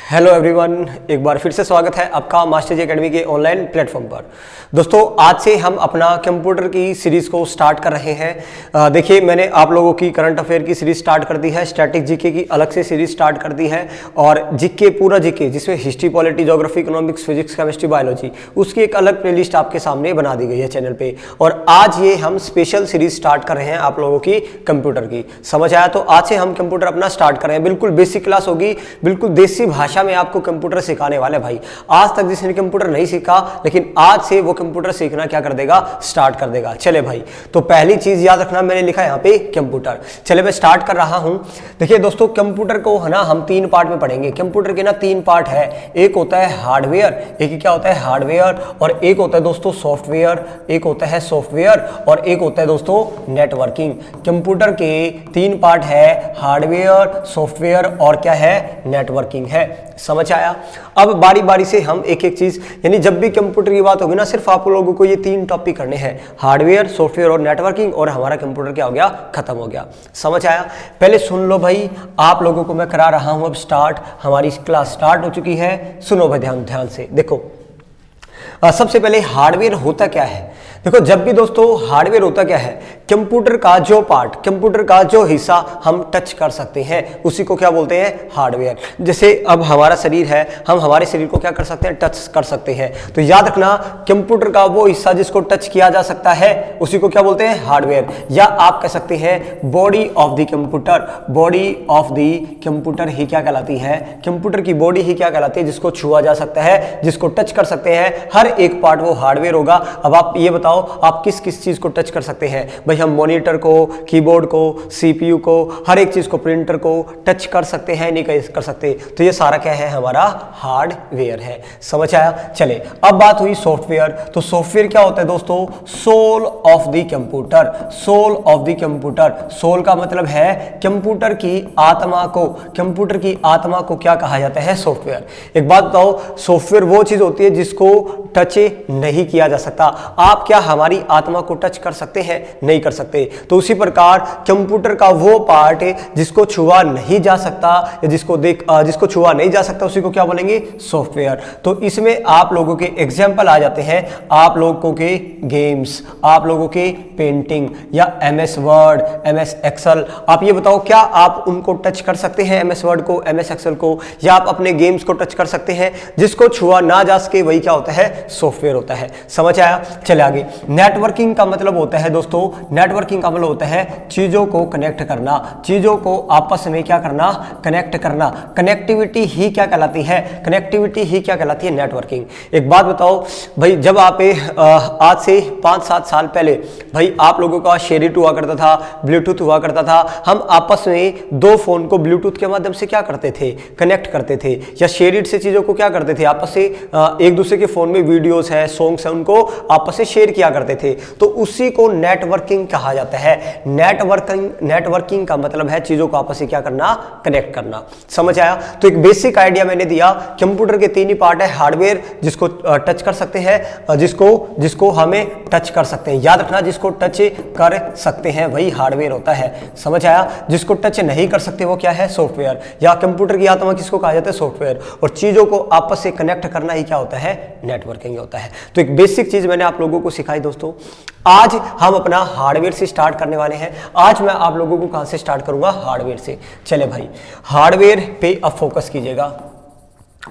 Hello everyone, एक बार फिर से स्वागत है आपका मास्टर जी एकेडमी के ऑनलाइन प्लेटफॉर्म पर। दोस्तों, आज से हम अपना कंप्यूटर की सीरीज़ को स्टार्ट कर रहे हैं। देखिए, मैंने आप लोगों की करंट अफेयर की सीरीज़ स्टार्ट कर दी है, स्टैटिक जीके की अलग से सीरीज़ स्टार्ट कर दी है और जीके पूरा जीके जिसमें history, polity, geography, economics, physics, chemistry, biology, उसकी एक अलग प्लेलिस्ट आपके सामने बना दी गई है चैनल पर। और आज ये हम स्पेशल सीरीज स्टार्ट कर रहे हैं आप लोगों की कंप्यूटर की। समझ आया? तो आज से हम कंप्यूटर अपना स्टार्ट कर रहे हैं। बिल्कुल बेसिक क्लास होगी, बिल्कुल देसी भाषा में आपको कंप्यूटर सिखाने वाले भाई। आज तक जिसने कंप्यूटर नहीं सीखा, लेकिन आज से वो कंप्यूटर सीखना क्या कर देगा, स्टार्ट कर देगा। चले भाई, तो पहली चीज याद रखना, मैंने लिखा यहाँ पे कंप्यूटर। चले मैं स्टार्ट कर रहा हूं। देखिए दोस्तों, कंप्यूटर को है ना हम तीन पार्ट में पढ़ेंगे। कंप्यूटर के ना तीन पार्ट है, एक होता है हार्डवेयर, एक क्या होता है हार्डवेयर, और एक होता है दोस्तों सॉफ्टवेयर, एक होता है सॉफ्टवेयर, और एक होता है दोस्तों नेटवर्किंग। कंप्यूटर के तीन पार्ट है, हार्डवेयर, सॉफ्टवेयर और क्या है, नेटवर्किंग है। समझ आया? अब बारी बारी से हम एक एक चीज, यानी जब भी कंप्यूटर की बात होगी ना, सिर्फ आप लोगों को ये तीन टॉपिक करने हैं, हार्डवेयर, सॉफ्टवेयर और नेटवर्किंग, और हमारा कंप्यूटर क्या हो गया, खत्म हो गया। समझ आया? पहले सुन लो भाई, आप लोगों को मैं करा रहा हूं अब स्टार्ट। हमारी क्लास स्टार्ट हो चुकी है, सुनो भाई ध्यान ध्यान से। देखो, सबसे पहले हार्डवेयर होता क्या है। देखो, जब भी दोस्तों हार्डवेयर होता क्या है, कंप्यूटर का जो पार्ट, कंप्यूटर का जो हिस्सा हम टच कर सकते हैं उसी को क्या बोलते हैं, हार्डवेयर। जैसे अब हमारा शरीर है, हम हमारे शरीर को क्या कर सकते हैं, टच कर सकते हैं। तो याद रखना, कंप्यूटर का वो हिस्सा जिसको टच किया जा सकता है उसी को क्या बोलते हैं, हार्डवेयर। या आप कह सकते हैं body of the computer, body of the computer ही क्या कहलाती है, कंप्यूटर की बॉडी ही क्या कहलाती है, जिसको छुआ जा सकता है, जिसको टच कर सकते हैं, हर एक पार्ट वो हार्डवेयर होगा। अब आप ये बताओ, आप किस किस चीज को टच कर सकते हैं भाई? हम मॉनिटर को, कीबोर्ड को, सीपीयू को, हर एक चीज को, प्रिंटर को टच कर सकते हैं, नहीं कर सकते। तो ये सारा क्या है, हमारा हार्डवेयर है। समझ आया? चले, अब बात हुई सॉफ्टवेयर। तो सॉफ्टवेयर क्या होता है दोस्तों, soul of the computer. Soul of the computer, soul का मतलब है कंप्यूटर की आत्मा को। कंप्यूटर की आत्मा को क्या कहा जाता है, सॉफ्टवेयर। एक बात बताओ, सॉफ्टवेयर वो चीज होती है जिसको टच नहीं किया जा सकता। आप क्या हमारी आत्मा को टच कर सकते हैं, नहीं कर सकते। तो उसी प्रकार कंप्यूटर का वो पार्ट जिसको छुआ नहीं जा सकता, या जिसको छुआ नहीं जा सकता, उसी को क्या बोलेंगे, सॉफ्टवेयर। तो इसमें आप लोगों के एग्जाम्पल आ जाते हैं, आप लोगों के गेम्स, आप लोगों के पेंटिंग, या एमएस वर्ड, एमएस एक्सेल। आप ये बताओ, क्या आप उनको टच कर सकते हैं, एमएस वर्ड को, एमएस एक्सेल को, या आप अपने गेम्स को टच कर सकते हैं? जिसको छुआ ना जा सके वही क्या होता है, सॉफ्टवेयर होता है। समझ आया? चले आगे। नेटवर्किंग का मतलब होता है दोस्तों, नेटवर्किंग का मतलब होता है चीजों को कनेक्ट करना, चीजों को आपस में क्या करना, कनेक्ट करना। कनेक्टिविटी ही क्या कहलाती है, कनेक्टिविटी ही क्या कहलाती है, नेटवर्किंग। एक बात बताओ भाई, जब आप आज से 5-7 साल पहले भाई आप लोगों का शेयरिट हुआ करता था, ब्लूटूथ हुआ करता था, हम आपस में दो फोन को ब्लूटूथ के माध्यम से क्या करते थे, कनेक्ट करते थे, या शेयरिट से चीजों को क्या करते थे, आपस से एक दूसरे के फोन में वीडियोस है, सॉन्ग्स है, उनको आपस से शेयर किया करते थे। तो उसी को नेटवर्किंग कहा जाता है। नेटवर्किंग का मतलब है चीजों को आपस में क्या करना, कनेक्ट करना। समझ आया? तो एक बेसिक आइडिया मैंने दिया। कंप्यूटर के तीन ही पार्ट है, हार्डवेयर जिसको टच कर सकते हैं, जिसको हमें टच कर सकते हैं। याद रखना, जिसको टच कर सकते हैं वही हार्डवेयर होता है। समझ आया? जिसको टच नहीं कर सकते वो क्या है, सॉफ्टवेयर। या कंप्यूटर की आत्मा किसको कहा जाता है, सॉफ्टवेयर। और चीजों को आपस से कनेक्ट करना ही क्या होता है, नेटवर्किंग होता है। तो एक बेसिक चीज मैंने आप लोगों को सिखाई दोस्तों। आज हम अपना हार्डवेयर से स्टार्ट करने वाले हैं। आज मैं आप लोगों को कहां से स्टार्ट करूंगा, हार्डवेयर से। चले भाई, हार्डवेयर पे अब फोकस कीजिएगा।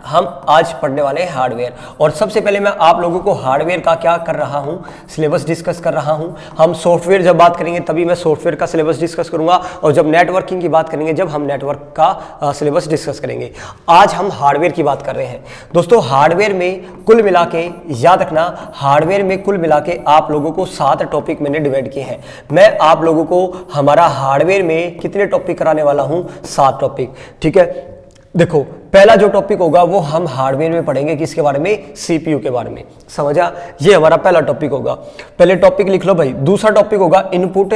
हम आज पढ़ने वाले हैं हार्डवेयर, और सबसे पहले मैं आप लोगों को हार्डवेयर का क्या कर रहा हूं, सिलेबस डिस्कस कर रहा हूं। हम सॉफ्टवेयर जब बात करेंगे तभी मैं सॉफ्टवेयर का सिलेबस डिस्कस करूंगा, और जब नेटवर्किंग की बात करेंगे जब हम नेटवर्क का सिलेबस डिस्कस करेंगे। आज हम हार्डवेयर की बात कर रहे हैं दोस्तों। हार्डवेयर में कुल मिला के, याद रखना, हार्डवेयर में कुल मिला के आप लोगों को 7 टॉपिक मैंने डिवाइड किए हैं। मैं आप लोगों को हमारा हार्डवेयर में कितने टॉपिक कराने वाला हूं, 7 टॉपिक। ठीक है, देखो, पहला जो टॉपिक होगा वो हम हार्डवेयर में पढ़ेंगे, किसके बारे में, सीपीयू के बारे में। समझा? ये हमारा पहला टॉपिक होगा। पहले टॉपिक लिख लो भाई। दूसरा टॉपिक होगा इनपुट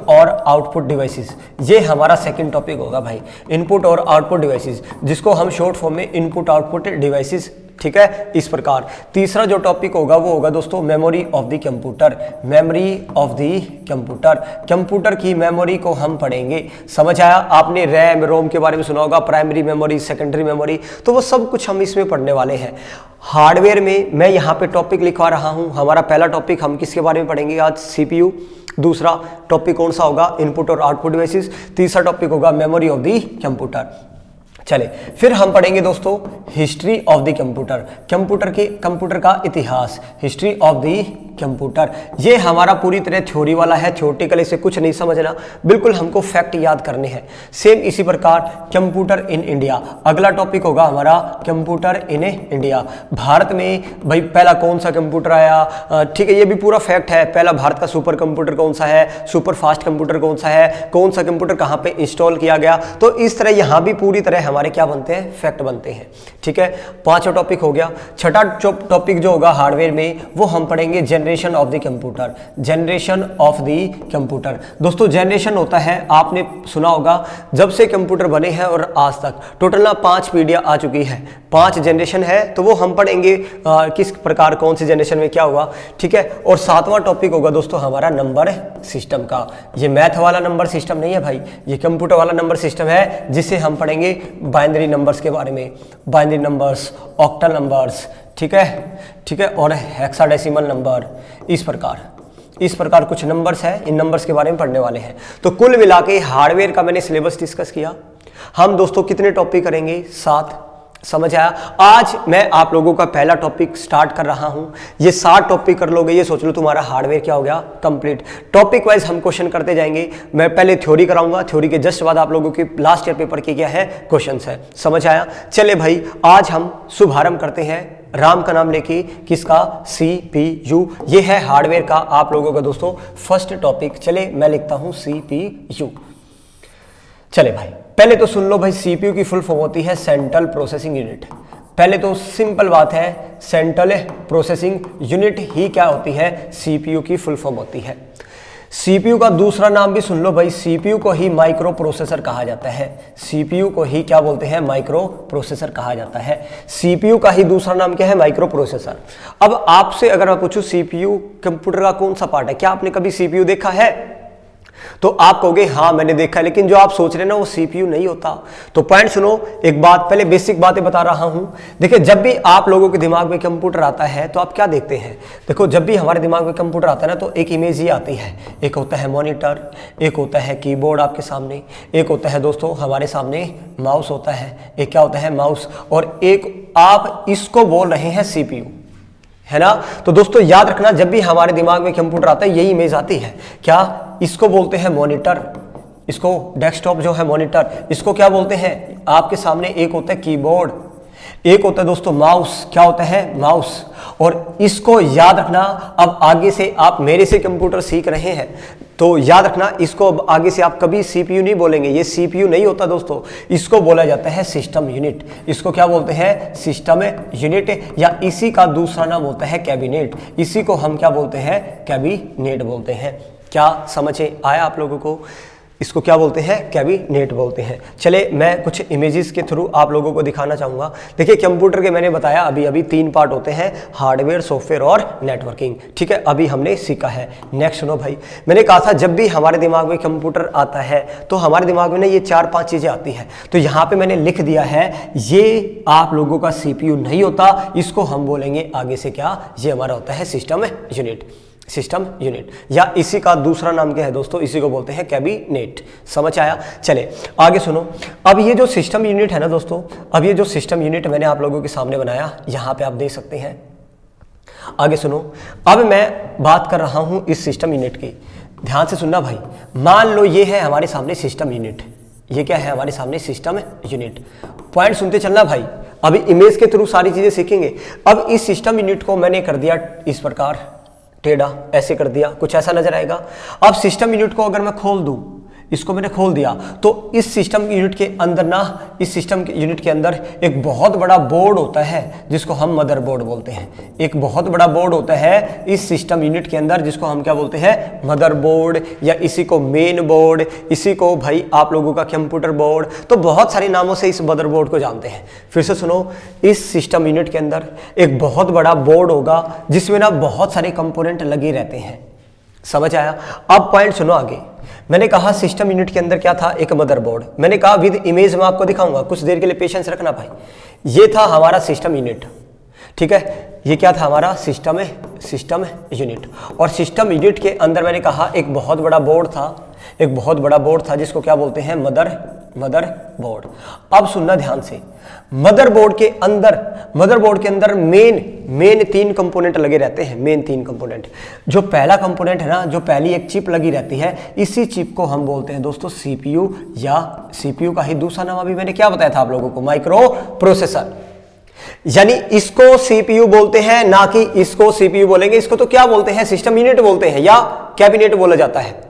और आउटपुट डिवाइसेस। ये हमारा सेकंड टॉपिक होगा भाई, इनपुट और आउटपुट डिवाइसेस, जिसको हम शॉर्ट फॉर्म में इनपुट आउटपुट डिवाइसेस ठीक है, इस प्रकार। तीसरा जो टॉपिक होगा वो होगा दोस्तों memory of the computer, memory of the computer, computer की मेमोरी को हम पढ़ेंगे। समझ आया? आपने रैम रोम के बारे में सुना होगा, प्राइमरी मेमोरी, सेकेंडरी मेमोरी, तो वो सब कुछ हम इसमें पढ़ने वाले हैं। हार्डवेयर में मैं यहाँ पे टॉपिक लिखवा रहा हूँ। हमारा पहला टॉपिक हम किसके बारे में पढ़ेंगे आज? CPU। दूसरा टॉपिक कौन सा होगा? इनपुट और आउटपुट डिवाइसेस। तीसरा टॉपिक होगा मेमोरी ऑफ द कंप्यूटर। चले फिर हम पढ़ेंगे दोस्तों history of the computer, computer का इतिहास, हिस्ट्री ऑफ द कंप्यूटर। ये हमारा पूरी तरह थ्योरी वाला है, थ्योरेटिकल इसे कुछ नहीं समझना, बिल्कुल हमको फैक्ट याद करने हैं। सेम इसी प्रकार कंप्यूटर इन इंडिया, अगला टॉपिक होगा हमारा कंप्यूटर इन इंडिया। भारत में भाई पहला कौन सा कंप्यूटर आया, ठीक है, ये भी पूरा फैक्ट है। पहला भारत का सुपर कंप्यूटर कौन सा है, सुपर फास्ट कंप्यूटर कौन सा है, कौन सा कंप्यूटर कहाँ पे इंस्टॉल किया गया। तो इस तरह यहाँ भी पूरी तरह हमारे क्या बनते हैं? फैक्ट बनते हैं। ठीक है, पांचवा टॉपिक हो गया। छठा टॉपिक जो होगा हार्डवेयर में वो हम पढ़ेंगे generation of the computer, generation of the computer. दोस्तों जनरेशन होता है, आपने सुना होगा, जब से कंप्यूटर बने हैं और आज तक टोटल ना 5 पीढ़ियां आ चुकी है, 5 जनरेशन है, तो वो हम पढ़ेंगे किस प्रकार कौन सी जनरेशन में क्या हुआ। ठीक है, और 7वां टॉपिक होगा दोस्तों हमारा नंबर सिस्टम का। ये मैथ वाला नंबर सिस्टम नहीं है भाई, ये कंप्यूटर वाला नंबर सिस्टम है, जिससे हम पढ़ेंगे बाइनरी नंबर्स के बारे में, बाइनरी नंबर्स, ऑक्टल नंबर्स, ठीक है, और हेक्साडेसिमल नंबर। इस प्रकार कुछ नंबर्स हैं, इन नंबर्स के बारे में पढ़ने वाले हैं। तो कुल मिला के हार्डवेयर का मैंने सिलेबस डिस्कस किया। हम दोस्तों कितने टॉपिक करेंगे? 7। समझ आया? आज मैं आप लोगों का पहला टॉपिक स्टार्ट कर रहा हूं। ये 7 टॉपिक कर लोगे, ये सोच लो तुम्हारा हार्डवेयर क्या हो गया? कंप्लीट। टॉपिक वाइज हम क्वेश्चन करते जाएंगे। मैं पहले थ्योरी कराऊंगा, थ्योरी के जस्ट बाद आप लोगों की लास्ट ईयर पेपर की क्या है? क्वेश्चंस है। समझ आया? चले भाई, आज हम शुभारंभ करते हैं राम का नाम लेके। किसका? CPU। ये है हार्डवेयर का आप लोगों का दोस्तों फर्स्ट टॉपिक। चले मैं लिखता हूं CPU। चले भाई, पहले तो सुन लो भाई, CPU की फुल फॉर्म होती है सेंट्रल प्रोसेसिंग यूनिट। पहले तो सिंपल बात है, सेंट्रल प्रोसेसिंग यूनिट ही क्या होती है? CPU की फुल फॉर्म होती है। CPU का दूसरा नाम भी सुन लो भाई, CPU को ही माइक्रो प्रोसेसर कहा जाता है। CPU को ही क्या बोलते हैं? माइक्रो प्रोसेसर कहा जाता है। CPU का ही दूसरा नाम क्या है? Micro processor. अब आपसे अगर मैं पूछूं CPU कंप्यूटर का कौन सा पार्ट है, क्या आपने कभी CPU देखा है? तो आप कहोगे हाँ मैंने देखा है, लेकिन जो आप सोच रहे हैं ना वो CPU नहीं होता। तो पॉइंट सुनो, एक बात पहले बेसिक बातें बता रहा हूं। देखिए, जब भी आप लोगों के दिमाग में कंप्यूटर आता है तो आप क्या देखते हैं? देखो, जब भी हमारे दिमाग में कंप्यूटर आता है ना तो एक इमेज ही आती है। एक होता है मॉनिटर, एक होता है कीबोर्ड आपके सामने, एक होता है दोस्तों हमारे सामने माउस होता है, एक क्या होता है? माउस, और एक आप इसको बोल रहे हैं CPU, है ना? तो दोस्तों याद रखना, जब भी हमारे दिमाग में कंप्यूटर आता है यही इमेज आती है। क्या? इसको बोलते हैं मॉनिटर, इसको डेस्कटॉप जो है मॉनिटर, इसको क्या बोलते हैं? आपके सामने एक होता है कीबोर्ड, एक होता है दोस्तों माउस। क्या होता है? माउस। और इसको याद रखना, अब आगे से आप मेरे से कंप्यूटर सीख रहे हैं तो याद रखना, इसको अब आगे से आप कभी CPU नहीं बोलेंगे, ये CPU नहीं होता दोस्तों, इसको बोला जाता है सिस्टम यूनिट। इसको क्या बोलते हैं? सिस्टम यूनिट, या इसी का दूसरा नाम होता है कैबिनेट। इसी को हम क्या बोलते हैं? कैबिनेट बोलते हैं। क्या समझ आया आप लोगों को? इसको क्या बोलते हैं? कैबिनेट बोलते हैं। चले मैं कुछ इमेजेस के थ्रू आप लोगों को दिखाना चाहूँगा। देखिए, कंप्यूटर के मैंने बताया अभी 3 पार्ट होते हैं, हार्डवेयर, सॉफ्टवेयर और नेटवर्किंग। ठीक है, अभी हमने सीखा है। नेक्स्ट सुनो भाई, मैंने कहा था जब भी हमारे दिमाग में कंप्यूटर आता है तो हमारे दिमाग में ना ये 4-5 चीज़ें आती हैं। तो यहाँ पर मैंने लिख दिया है, ये आप लोगों का CPU नहीं होता, इसको हम बोलेंगे आगे से क्या? ये हमारा होता है सिस्टम यूनिट। सिस्टम यूनिट, या इसी का दूसरा नाम क्या है दोस्तों? इसी को बोलते हैं कैबिनेट। समझ आया? चले आगे सुनो। अब ये जो सिस्टम यूनिट है ना दोस्तों, अब ये जो सिस्टम यूनिट मैंने आप लोगों के सामने बनाया, यहाँ पे आप देख सकते हैं। आगे सुनो, अब मैं बात कर रहा हूँ इस सिस्टम यूनिट की। ध्यान से सुनना भाई। मान लो ये है हमारे सामने सिस्टम यूनिट, ये क्या है हमारे सामने? System unit. पॉइंट सुनते चलना भाई, अभी इमेज के थ्रू सारी चीजें सीखेंगे। अब इस सिस्टम यूनिट को मैंने कर दिया इस प्रकार, टेढ़ा ऐसे कर दिया, कुछ ऐसा नजर आएगा। अब सिस्टम यूनिट को अगर मैं खोल दूं, इसको मैंने खोल दिया तो इस सिस्टम यूनिट के अंदर ना, इस सिस्टम के यूनिट के अंदर एक बहुत बड़ा बोर्ड होता है जिसको हम मदरबोर्ड बोलते हैं। एक बहुत बड़ा बोर्ड होता है इस सिस्टम यूनिट के अंदर जिसको हम क्या बोलते हैं, मदरबोर्ड, या इसी को मेन बोर्ड, इसी को भाई आप लोगों का कंप्यूटर बोर्ड, तो बहुत सारे नामों से इस मदरबोर्ड को जानते हैं। फिर से सुनो, इस सिस्टम यूनिट के अंदर एक बहुत बड़ा बोर्ड होगा जिसमें ना बहुत सारे कंपोनेंट लगे रहते हैं। समझ आया? अब पॉइंट सुनो आगे। मैंने कहा सिस्टम यूनिट के अंदर क्या था, एक मदरबोर्ड। मैंने कहा विद इमेज में आपको दिखाऊंगा, कुछ देर के लिए पेशेंस रखना भाई। ये था हमारा सिस्टम यूनिट, ठीक है। ये क्या था हमारा सिस्टम यूनिट। और सिस्टम यूनिट के अंदर मैंने कहा एक बहुत बड़ा बोर्ड था, एक बहुत बड़ा बोर्ड था जिसको क्या बोलते हैं, मदर बोर्ड। अब सुनना ध्यान से, मदरबोर्ड के अंदर मेन 3 कंपोनेंट लगे रहते हैं। मेन 3 कंपोनेंट, जो पहला कंपोनेंट है ना, जो पहली एक चिप लगी रहती है, इसी चिप को हम बोलते हैं दोस्तों सीपीयू, या सीपीयू का ही दूसरा नाम अभी मैंने क्या बताया था आप लोगों को, माइक्रो प्रोसेसर। यानी इसको सीपीयू बोलते हैं, ना कि इसको सीपीयू बोलेंगे। इसको तो क्या बोलते हैं, सिस्टम यूनिट बोलते हैं या कैबिनेट बोला जाता है।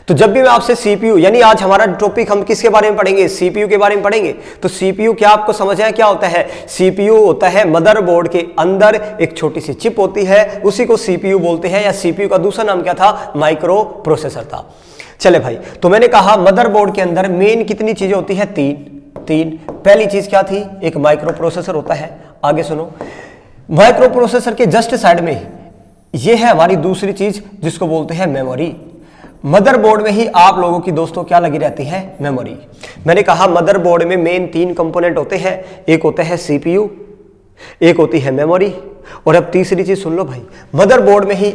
तो जब भी मैं आपसे सीपीयू, यानी आज हमारा टॉपिक हम किसके बारे में पढ़ेंगे, सीपीयू के बारे में पढ़ेंगे। तो सीपीयू क्या आपको समझ आया क्या होता है? सीपीयू होता है मदरबोर्ड के अंदर एक छोटी सी चिप होती है, उसी को सीपीयू बोलते हैं, या सीपीयू का दूसरा नाम क्या था, माइक्रो प्रोसेसर था। चले भाई, तो मैंने कहा मदरबोर्ड के अंदर मेन कितनी चीजें होती है, तीन। पहली चीज क्या थी, एक माइक्रो प्रोसेसर होता है। आगे सुनो, माइक्रो प्रोसेसर के जस्ट साइड में यह है हमारी दूसरी चीज जिसको बोलते हैं मेमोरी। मदरबोर्ड में ही आप लोगों की दोस्तों क्या लगी रहती है, मेमोरी। मैंने कहा मदरबोर्ड में मेन 3 कंपोनेंट होते हैं, एक होता है सीपीयू, एक होती है मेमोरी, और अब तीसरी चीज सुन लो भाई, मदरबोर्ड में ही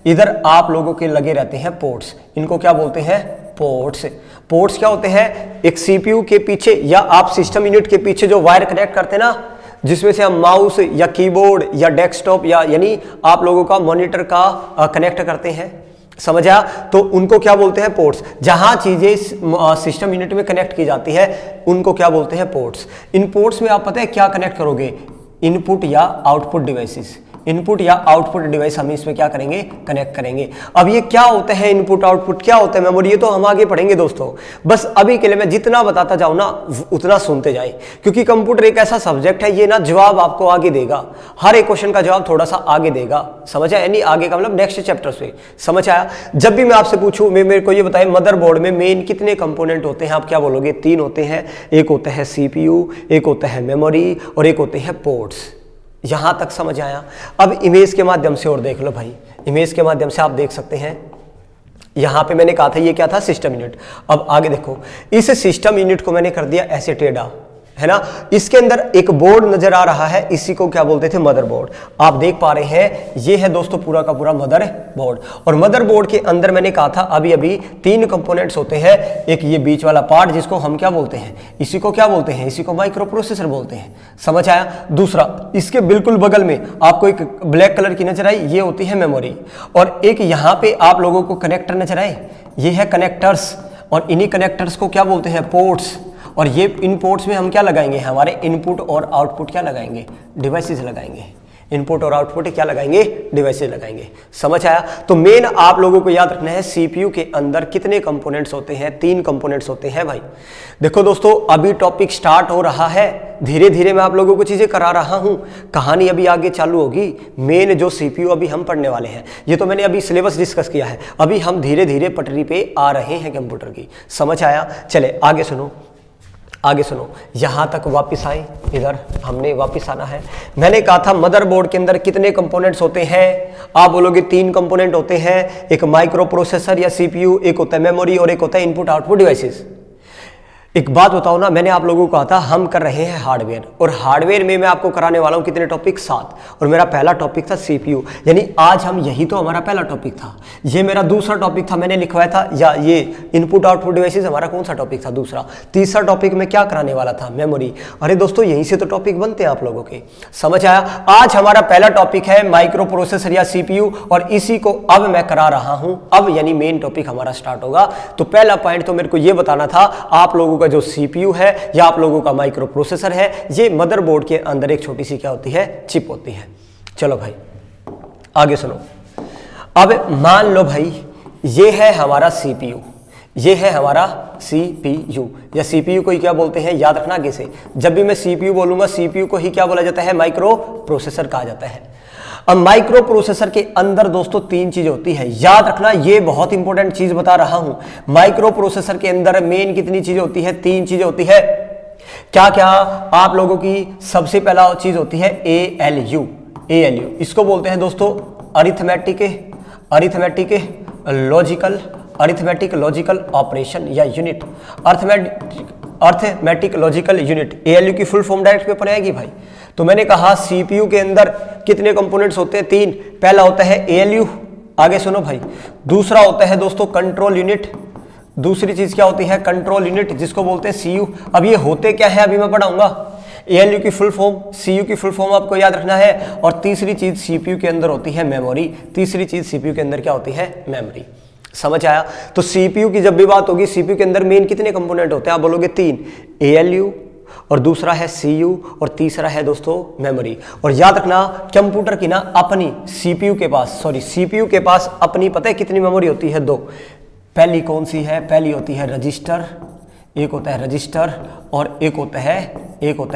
इधर आप लोगों के लगे रहते हैं पोर्ट्स। इनको क्या बोलते हैं, पोर्ट्स क्या होते हैं, एक सीपीयू के पीछे या आप सिस्टम यूनिट के पीछे जो वायर कनेक्ट करते हैं ना, जिसमें से हम माउस या कीबोर्ड या डेस्कटॉप या यानी आप लोगों का मॉनिटर का कनेक्ट करते हैं। समझ आया? तो उनको क्या बोलते हैं, पोर्ट्स। जहां चीजें सिस्टम यूनिट में कनेक्ट की जाती है उनको क्या बोलते हैं, पोर्ट्स। इन पोर्ट्स में आप पता है क्या कनेक्ट करोगे, इनपुट या आउटपुट डिवाइसेस। इनपुट या आउटपुट डिवाइस हम इसमें क्या करेंगे, कनेक्ट करेंगे। अब ये क्या होता है, इनपुट आउटपुट क्या होता है, मेमोरी, ये तो हम आगे पढ़ेंगे दोस्तों। बस अभी के लिए मैं जितना बताता जाऊं ना उतना सुनते जाए, क्योंकि कंप्यूटर एक ऐसा सब्जेक्ट है, ये ना जवाब आपको आगे देगा, हर एक क्वेश्चन का जवाब थोड़ा सा आगे देगा। समझ आया? यानी आगे का मतलब नेक्स्ट चैप्टर से। समझ आया? जब भी मैं आपसे पूछूं, मेरे को ये बताएं मदरबोर्ड में मेन कितने कंपोनेंट होते हैं, आप क्या बोलोगे, 3 होते हैं। एक होता है सीपीयू, एक होता है मेमोरी, और एक होते हैं पोर्ट्स। यहां तक समझ आया? अब इमेज के माध्यम से और देख लो भाई, इमेज के माध्यम से आप देख सकते हैं। यहां पे मैंने कहा था ये क्या था, सिस्टम यूनिट। अब आगे देखो, इस सिस्टम यूनिट को मैंने कर दिया ऐसे टेढ़ा, है ना। इसके अंदर एक बोर्ड नजर आ रहा है, इसी को क्या बोलते थे, मदरबोर्ड। आप देख पा रहे हैं ये है दोस्तों पूरा का पूरा मदरबोर्ड। और मदरबोर्ड के अंदर मैंने कहा था अभी 3 कंपोनेंट्स होते हैं। एक ये बीच वाला पार्ट जिसको हम क्या बोलते हैं, इसी को क्या बोलते हैं, इसी को माइक्रो प्रोसेसर बोलते हैं। समझ आया? दूसरा, इसके बिल्कुल बगल में आपको एक ब्लैक कलर की नजर आई, ये होती है मेमोरी। और एक यहाँ पे आप लोगों को कनेक्टर नजर आए, ये है कनेक्टर्स। और इन्हीं कनेक्टर्स को क्या बोलते हैं, पोर्ट्स। और ये इन पोर्ट्स में हम क्या लगाएंगे, हमारे इनपुट और आउटपुट क्या लगाएंगे, डिवाइसेस लगाएंगे। इनपुट और आउटपुट क्या लगाएंगे, डिवाइसेस लगाएंगे। समझ आया? तो मेन आप लोगों को याद रखना है सीपीयू के अंदर कितने कंपोनेंट्स होते हैं, 3 कंपोनेंट्स होते हैं भाई। देखो दोस्तों, अभी टॉपिक स्टार्ट हो रहा है, धीरे धीरे मैं आप लोगों को चीजें करा रहा हूं, कहानी अभी आगे चालू होगी। मेन जो सीपीयू अभी हम पढ़ने वाले हैं, ये तो मैंने अभी सिलेबस डिस्कस किया है, अभी हम धीरे धीरे पटरी पे आ रहे हैं कंप्यूटर की। समझ आया? चले आगे सुनो, आगे सुनो, यहां तक वापस आए, इधर हमने वापस आना है। मैंने कहा था मदरबोर्ड के अंदर कितने कंपोनेंट्स होते हैं, आप बोलोगे 3 कंपोनेंट होते हैं, एक माइक्रो प्रोसेसर या सीपीयू, एक होता है मेमोरी और एक होता है इनपुट आउटपुट डिवाइसेस। एक बात बताओ ना, मैंने आप लोगों को कहा था हम कर रहे हैं हार्डवेयर, और हार्डवेयर में मैं आपको कराने वाला हूं कितने टॉपिक, 7। और मेरा पहला टॉपिक था सीपीयू, यानी आज हम यही तो हमारा पहला टॉपिक था। ये मेरा दूसरा टॉपिक था, मैंने लिखवाया था, या ये इनपुट आउटपुट डिवाइसेस हमारा कौन सा टॉपिक था, दूसरा। तीसरा टॉपिक में क्या कराने वाला था, मेमोरी। अरे दोस्तों, यहीं से तो टॉपिक बनते हैं आप लोगों के। समझ आया? आज हमारा पहला टॉपिक है माइक्रो प्रोसेसर या सीपीयू, और इसी को अब मैं करा रहा हूं। अब यानी मेन टॉपिक हमारा स्टार्ट होगा। तो पहला पॉइंट तो मेरे को यह बताना था, आप लोगों का जो सीपीयू है या आप लोगों का माइक्रो प्रोसेसर है, ये मदरबोर्ड के अंदर एक छोटी सी क्या होती है, चिप होती है। चलो भाई आगे सुनो। अब मान लो भाई ये है हमारा सीपीयू, ये है हमारा CPU, या CPU को ही क्या बोलते हैं, याद रखना आगे से। जब भी मैं CPU बोलूंगा, CPU को ही क्या बोला जाता है, माइक्रो प्रोसेसर कहा जाता है। अब माइक्रो प्रोसेसर के अंदर दोस्तों 3 चीजें होती है, याद रखना, ये बहुत इंपॉर्टेंट चीज बता रहा हूं। माइक्रो प्रोसेसर के अंदर मेन कितनी चीजें होती है, 3 चीजें होती है। क्या क्या आप लोगों की सबसे पहला चीज होती है ALU। इसको बोलते हैं दोस्तों अरिथमेटिक लॉजिकल ऑपरेशन या unit, arithmetic logical unit. ALU की फुल फॉर्म डायरेक्ट पेपर आएगी भाई। तो मैंने कहा CPU के अंदर कितने कंपोनेंट्स होते हैं, 3। पहला होता है ALU, आगे सुनो भाई। दूसरा होता है दोस्तों कंट्रोल यूनिट, दूसरी चीज क्या होती है, कंट्रोल यूनिट, जिसको बोलते हैं CU। अब ये होते क्या है अभी मैं पढ़ाऊंगा। ALU की फुल फॉर्म, CU की फुल फॉर्म आपको याद रखना है। और तीसरी चीज CPU के अंदर होती है मेमोरी, तीसरी चीज CPU के अंदर क्या होती है, मेमोरी। समझ आया। तो CPU की जब भी बात होगी, CPU के अंदर मेन कितने कंपोनेंट होते हैं, आप बोलोगे 3, ALU और दूसरा है CU और तीसरा है दोस्तों मेमोरी। और याद रखना कंप्यूटर की ना अपनी CPU के पास अपनी पता है कितनी मेमोरी होती है, 2। पहली कौन सी है, पहली होती है रजिस्टर, एक होता है रजिस्टर और एक होता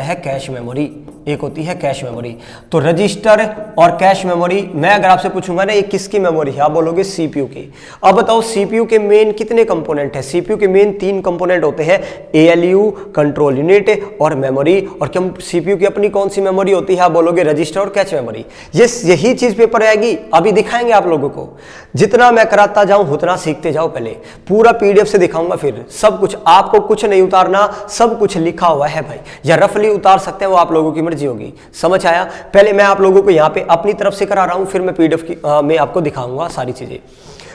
है कैश मेमोरी, एक होती है कैश मेमोरी। तो रजिस्टर और कैश मेमोरी, मैं अगर आपसे पूछूंगा ना ये किसकी मेमोरी है, आप बोलोगे CPU की। अब बताओ CPU के मेन कितने कंपोनेंट है, CPU के मेन 3 कंपोनेंट होते हैं, ALU, कंट्रोल यूनिट और मेमोरी। और CPU की अपनी कौन सी मेमोरी होती है, आप बोलोगे रजिस्टर और कैश मेमोरी। यही चीज पेपर आएगी, अभी दिखाएंगे आप लोगों को। जितना मैं कराता जाऊं उतना सीखते जाओ, पहले पूरा PDF से दिखाऊंगा, फिर सब कुछ, आपको कुछ नहीं उतारना, सब कुछ लिखा हुआ है भाई, या रफली उतार सकते हैं, वो आप लोगों की मर्जी होगी। समझ आया। पहले मैं आप लोगों को यहाँ पे अपनी तरफ से करा रहा हूं, फिर मैं PDF की में आपको दिखाऊंगा सारी चीजें।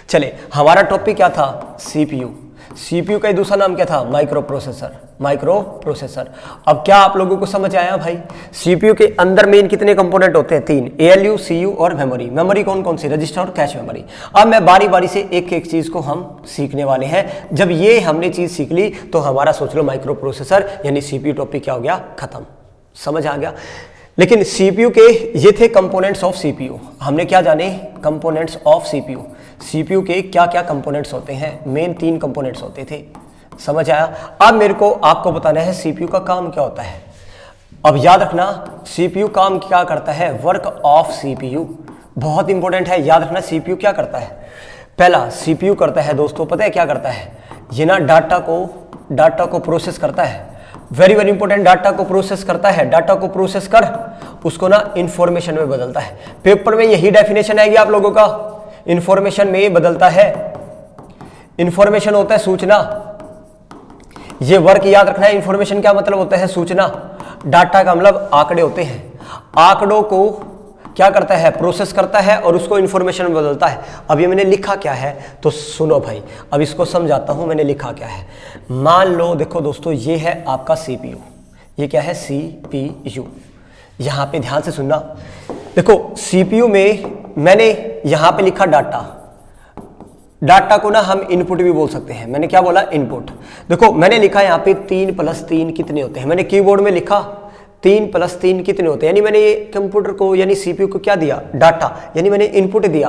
चले, हमारा टॉपिक क्या था, CPU का दूसरा नाम क्या था, माइक्रो प्रोसेसर। अब क्या आप लोगों को समझ आया भाई, CPU के अंदर मेन कितने कंपोनेंट होते हैं, 3, ALU, CU और मेमोरी कौन कौन सी, रजिस्टर और कैश मेमोरी। अब मैं बारी बारी से एक एक चीज को हम सीखने वाले हैं। जब ये हमने चीज सीख ली तो हमारा सोच लो माइक्रो प्रोसेसर यानी CPU टॉपिक क्या हो गया, खत्म। समझ आ गया। लेकिन CPU के ये थे कंपोनेंट्स ऑफ CPU। हमने क्या जाने, कंपोनेंट्स ऑफ CPU के क्या क्या कंपोनेंट्स होते हैं, मेन 3 कंपोनेंट्स होते थे। समझ आया। अब मेरे को आपको बताना है CPU का काम क्या होता है। अब याद रखना CPU काम क्या करता है, वर्क ऑफ CPU बहुत इंपॉर्टेंट है, याद रखना CPU क्या करता है। पहला CPU करता है दोस्तों, पता है क्या करता है, ये ना डाटा को प्रोसेस करता है। वेरी वेरी इंपॉर्टेंट, डाटा को प्रोसेस करता है। डाटा को प्रोसेस कर उसको ना इंफॉर्मेशन में बदलता है। पेपर में यही डेफिनेशन आएगी आप लोगों का, इंफॉर्मेशन में बदलता है। इंफॉर्मेशन होता है सूचना, ये वर्क याद रखना है। इंफॉर्मेशन क्या मतलब होता है, सूचना। डाटा का मतलब आंकड़े होते हैं, आंकड़ों को क्या करता है, प्रोसेस करता है और उसको इंफॉर्मेशन में बदलता है। अब ये मैंने लिखा क्या है तो सुनो भाई, अब इसको समझाता हूं मैंने लिखा क्या है। मान लो देखो दोस्तों, ये है आपका CPU, ये क्या है CPU। यहां पे ध्यान से सुनना, देखो CPU में मैंने यहां पे लिखा डाटा को ना हम इनपुट भी बोल सकते हैं। मैंने क्या बोला, इनपुट। देखो मैंने लिखा यहाँ पे 3 + 3 कितने होते हैं, मैंने कीबोर्ड में लिखा 3 + 3 कितने होते हैं, यानी मैंने ये कंप्यूटर को यानी CPU को क्या दिया, डाटा, यानी मैंने इनपुट दिया।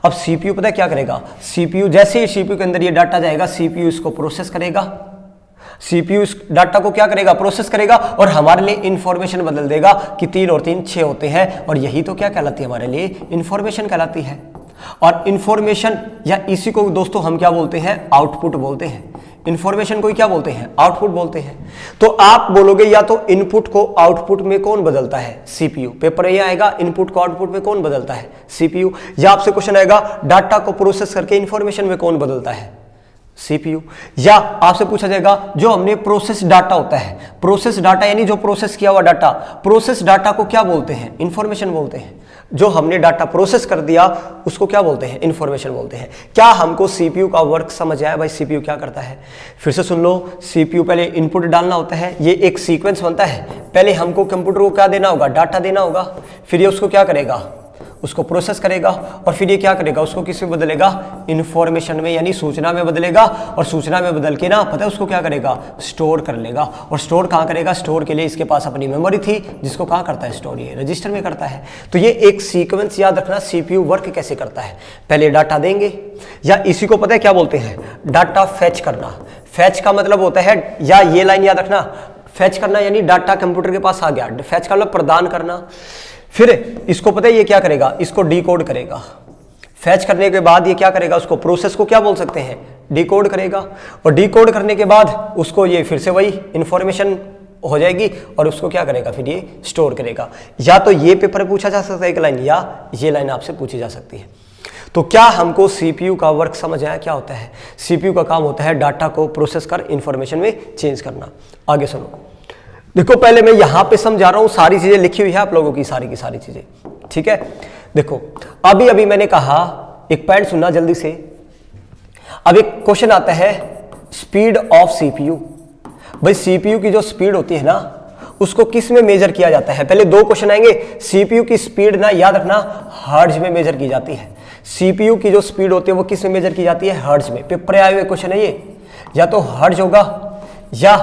अब CPU पता है क्या करेगा, CPU जैसे ही CPU के अंदर ये डाटा जाएगा, CPU इसको प्रोसेस करेगा। CPU इस डाटा को क्या करेगा, प्रोसेस करेगा और हमारे लिए इंफॉर्मेशन बदल देगा कि 3 और 3 6 होते हैं। और यही तो क्या कहलाती है, हमारे लिए इंफॉर्मेशन कहलाती है। और इंफॉर्मेशन या इसी को दोस्तों हम क्या बोलते हैं, आउटपुट बोलते हैं। इंफॉर्मेशन को ही क्या बोलते हैं, आउटपुट बोलते हैं। तो आप बोलोगे या तो इनपुट को आउटपुट में कौन बदलता है, CPU। पेपर ये आएगा, इनपुट को आउटपुट में कौन बदलता है, CPU। या आपसे क्वेश्चन आएगा डाटा को प्रोसेस करके इंफॉर्मेशन में कौन बदलता है, CPU। या आपसे पूछा जाएगा जो हमने प्रोसेस डाटा होता है, प्रोसेस डाटा यानी जो प्रोसेस किया हुआ डाटा, प्रोसेस डाटा को क्या बोलते हैं, इंफॉर्मेशन बोलते हैं। जो हमने डाटा प्रोसेस कर दिया उसको क्या बोलते हैं, इंफॉर्मेशन बोलते हैं। क्या हमको CPU का वर्क समझ आया भाई, CPU क्या करता है। फिर से सुन लो, CPU पहले इनपुट डालना होता है, ये एक सीक्वेंस बनता है। पहले हमको कंप्यूटर को क्या देना होगा, डाटा देना होगा। फिर ये उसको क्या करेगा, उसको प्रोसेस करेगा और फिर ये क्या करेगा, उसको किस में बदलेगा, इंफॉर्मेशन में यानी सूचना में बदलेगा। और सूचना में बदल के ना पता है उसको क्या करेगा, स्टोर कर लेगा। और स्टोर कहाँ करेगा, स्टोर के लिए इसके पास अपनी मेमोरी थी जिसको कहाँ करता है, स्टोर ये रजिस्टर में करता है। तो ये एक सीक्वेंस याद रखना, सीपीयू वर्क कैसे करता है। पहले डाटा देंगे या इसी को पता है क्या बोलते हैं, डाटा फैच करना। फैच का मतलब होता है, या ये लाइन याद रखना, फैच करना यानी डाटा कंप्यूटर के पास आ गया, फैच का मतलब प्रदान करना। फिर इसको पता है ये क्या करेगा, इसको डिकोड करेगा। फैच करने के बाद ये क्या करेगा, उसको प्रोसेस को क्या बोल सकते हैं, डिकोड करेगा। और डिकोड करने के बाद उसको ये फिर से वही इंफॉर्मेशन हो जाएगी और उसको क्या करेगा, फिर ये स्टोर करेगा। या तो ये पेपर में पूछा जा सकता है एक लाइन, या ये लाइन आपसे पूछी जा सकती है। तो क्या हमको सीपीयू का वर्क समझ आया क्या होता है। सीपीयू का काम होता है डाटा को प्रोसेस कर इंफॉर्मेशन में चेंज करना। आगे सुनो, देखो पहले मैं यहां पे समझा रहा हूं, सारी चीजें लिखी हुई है आप लोगों की सारी चीजें, ठीक है। देखो अभी अभी मैंने कहा, एक पॉइंट सुनना जल्दी से। अब एक क्वेश्चन आता है, स्पीड ऑफ सीपीयू। भाई सीपीयू की जो स्पीड होती है ना, उसको किस में मेजर किया जाता है। पहले दो क्वेश्चन आएंगे। सीपीयू की स्पीड ना याद रखना हर्ट्ज में मेजर की जाती है। सीपीयू की जो स्पीड होती है वो किस में मेजर की जाती है, हर्ट्ज में। पेपर आए हुए क्वेश्चन है ये, या तो हर्ट्ज होगा, या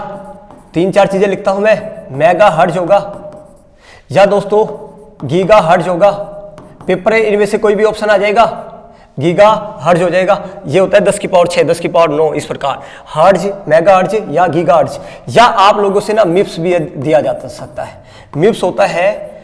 3-4 चीजें लिखता हूं मैं, मेगा हर्ट्ज होगा, या दोस्तों गीगा हर्ट्ज होगा। पेपर इनमें से कोई भी ऑप्शन आ जाएगा, गीगा हर्ट्ज हो जाएगा। ये होता है 10 की पावर 6, 10 की पावर 9, इस प्रकार हर्ट्ज, मेगा हर्ट्ज या गीगा हर्ट्ज। या आप लोगों से ना मिप्स भी दिया जा सकता है। मिप्स होता है,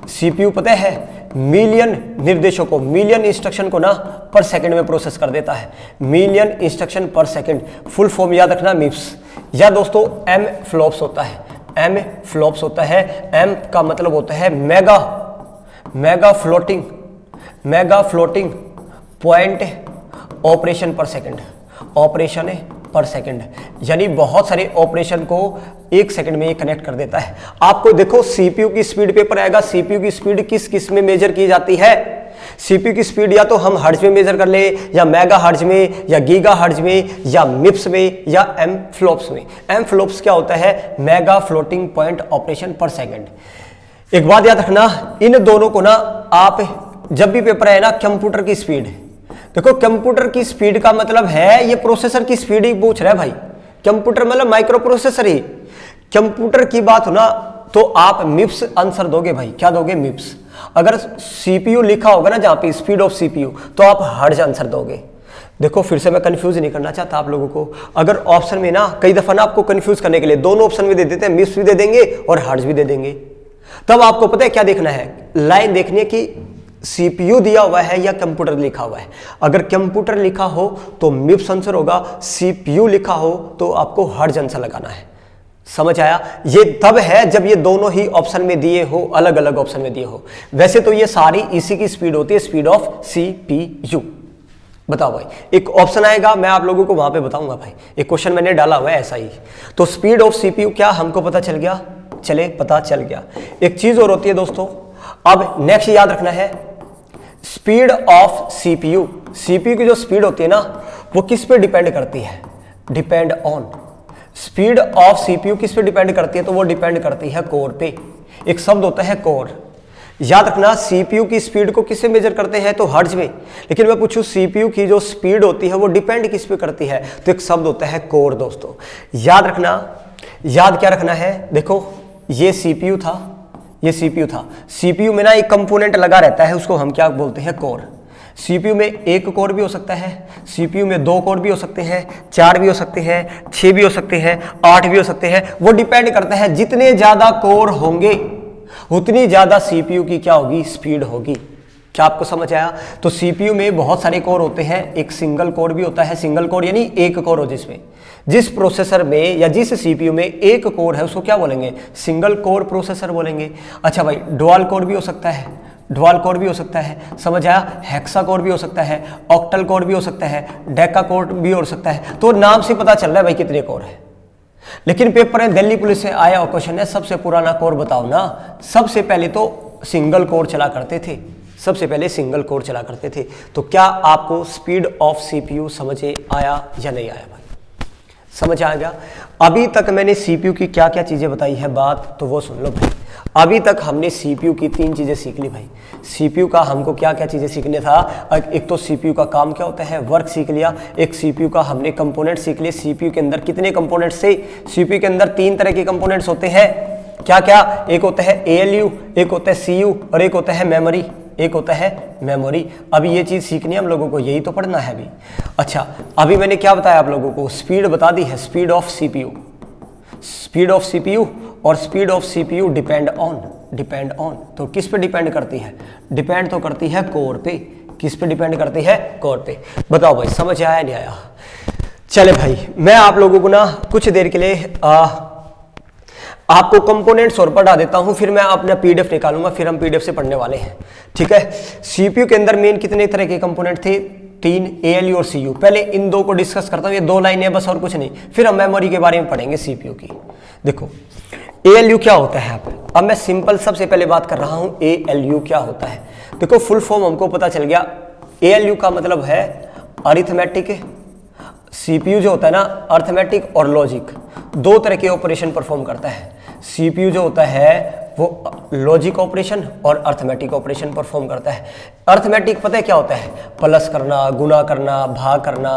सीपीयू पता है मिलियन निर्देशों को, मिलियन इंस्ट्रक्शन को ना पर सेकंड में प्रोसेस कर देता है। मिलियन इंस्ट्रक्शन पर सेकंड, फुल फॉर्म याद रखना मिप्स। या दोस्तों एम फ्लॉप्स होता है, एम फ्लॉप्स होता है। एम का मतलब होता है मेगा फ्लोटिंग पॉइंट ऑपरेशन पर सेकंड, ऑपरेशन पर सेकंड, यानी बहुत सारे ऑपरेशन को एक सेकंड में ये कनेक्ट कर देता है। आपको देखो सीपीयू की स्पीड पेपर आएगा, सीपीयू की स्पीड किस में मेजर की जाती है। सीपीयू की स्पीड या तो हम हर्ट्ज में मेजर कर ले, या मेगा हर्ट्ज में, या गीगा हर्ट्ज में, या मिप्स में, या एम फ्लॉप्स में। एम फ्लॉप्स क्या होता है, मेगा फ्लोटिंग पॉइंट ऑपरेशन पर सेकंड। एक बात याद रखना, इन दोनों को ना आप जब भी पेपर आए ना, कंप्यूटर की स्पीड, देखो कंप्यूटर की स्पीड का मतलब है ये प्रोसेसर की स्पीड ही पूछ रहा है भाई। कंप्यूटर मतलब माइक्रो प्रोसेसर ही। कंप्यूटर की बात हो ना तो आप मिप्स आंसर दोगे भाई, क्या दोगे, मिप्स। अगर सीपीयू लिखा होगा ना जहां पे स्पीड ऑफ सीपीयू, तो आप हर्ट्ज आंसर दोगे। देखो फिर से मैं कंफ्यूज नहीं करना चाहता आप लोगों को। अगर ऑप्शन में ना कई दफा ना आपको कंफ्यूज करने के लिए दोनों ऑप्शन में दे देते हैं, मिप्स भी दे देंगे और हर्ट्ज भी दे देंगे। तब आपको पता है क्या देखना है, लाइन देखनी है कि सीपीयू दिया हुआ है या कंप्यूटर लिखा हुआ है। अगर कंप्यूटर लिखा हो तो मिप्स आंसर होगा, सीपीयू लिखा हो तो आपको हर्ट्ज आंसर लगाना है। समझ आया। ये तब है जब ये दोनों ही ऑप्शन में दिए हो, अलग अलग ऑप्शन में दिए हो। वैसे तो ये सारी इसी की स्पीड होती है, स्पीड ऑफ सीपीयू। बताओ भाई, एक ऑप्शन आएगा मैं आप लोगों को वहां पे बताऊंगा भाई, एक क्वेश्चन मैंने डाला हुआ है ऐसा ही। तो स्पीड ऑफ सीपीयू क्या हमको पता चल गया, पता चल गया। एक चीज और होती है दोस्तों, अब नेक्स्ट याद रखना है, स्पीड ऑफ सीपीयू। सीपीयू की जो स्पीड होती है ना वो किस पे डिपेंड करती है, depend on. Speed of CPU किस पे डिपेंड करती है, तो वो डिपेंड करती है कोर पे। एक शब्द होता है कोर, याद रखना। सीपीयू की स्पीड को किससे मेजर करते हैं, तो हर्ट्ज में। लेकिन मैं पूछूं सीपीयू की जो स्पीड होती है वो डिपेंड किस पे करती है, तो एक शब्द होता है कोर। दोस्तों याद रखना, याद क्या रखना है, देखो ये सीपीयू था, ये सीपीयू था। सीपीयू में ना एक कंपोनेंट लगा रहता है, उसको हम क्या बोलते हैं, कोर। सीपीयू में एक कोर भी हो सकता है, सीपीयू में 2 कोर भी हो सकते हैं, 4 भी हो सकते हैं, 6 भी हो सकते हैं, 8 भी हो सकते हैं। वो डिपेंड करता है, जितने ज्यादा कोर होंगे उतनी ज्यादा सीपीयू की क्या होगी, स्पीड होगी। क्या आपको समझ आया। तो सीपीयू में बहुत सारे कोर होते हैं, एक सिंगल कोर भी होता है। सिंगल कोर यानी एक कोर हो, जिसमें जिस प्रोसेसर में या जिस सीपीयू में एक कोर है उसको क्या बोलेंगे, सिंगल कोर प्रोसेसर बोलेंगे। अच्छा भाई, डुअल कोर भी हो सकता है, डुअल कोर भी हो सकता है, समझ आया। हेक्सा कोर भी हो सकता है, ऑक्टल कोर भी हो सकता है, डेका कोर भी हो सकता है। तो नाम से पता चल रहा है भाई कितने कोर है। लेकिन पेपर में दिल्ली पुलिस से आया क्वेश्चन है, सबसे पुराना कोर बताओ ना। सबसे पहले तो सिंगल कोर चला करते थे, सबसे पहले सिंगल कोर चला करते थे। तो क्या आपको स्पीड ऑफ सीपीयू समझ आया या नहीं आया भाई। समझ आ गया। अभी तक मैंने सीपीयू की क्या क्या चीजें बताई है बात, तो वो सुन लो भाई। अभी तक हमने सीपीयू की 3 चीजें सीख ली भाई। सीपीयू का हमको क्या क्या चीजें सीखने था, एक तो सीपीयू का काम क्या होता है, वर्क सीख लिया। एक सीपीयू का हमने कंपोनेंट सीख लिए, सीपीयू के अंदर कितने कंपोनेंट्स थे। सीपीयू के अंदर 3 तरह के कंपोनेंट्स होते हैं, क्या क्या, एक होता है एएलयू, एक होता है सीयू और एक होता है मेमोरी, एक होता है मेमोरी। अभी ये चीज सीखनी है हम लोगों को, यही तो पढ़ना है अभी। अच्छा, अभी मैंने क्या बताया आप लोगों को, स्पीड बता दी है, speed of CPU, speed of CPU और speed of CPU depend on, तो किस पे डिपेंड करती है, डिपेंड तो करती है कोर पे। किस पे डिपेंड करती है, कोर पे। बताओ भाई समझ आया नहीं आया। चले भाई, मैं आप लोगों को ना कुछ देर के लिए आपको कंपोनेंट्स और पढ़ा देता हूं, फिर मैं अपना पीडीएफ निकालूंगा, फिर हम पीडीएफ से पढ़ने वाले हैं, ठीक है। सीपीयू के अंदर मेन कितने तरह के कंपोनेंट थे, 3, एएलयू और सीयू। पहले इन 2 को डिस्कस करता हूं, ये 2 लाइनें बस और कुछ नहीं, फिर हम मेमोरी के बारे में पढ़ेंगे सीपीयू की। देखो एएलयू क्या होता है, अब मैं सिंपल सबसे पहले बात कर रहा हूं, एएलयू क्या होता है। देखो फुल फॉर्म हमको पता चल गया, एएलयू का मतलब है अरिथमेटिक, सीपीयू जो होता है ना, अरिथमेटिक और लॉजिक, 2 तरह के ऑपरेशन परफॉर्म करता है। सीपीयू जो होता है वो लॉजिक ऑपरेशन और अरिथमेटिक ऑपरेशन परफॉर्म करता है। अरिथमेटिक पता है क्या होता है, प्लस करना, गुना करना, भाग करना।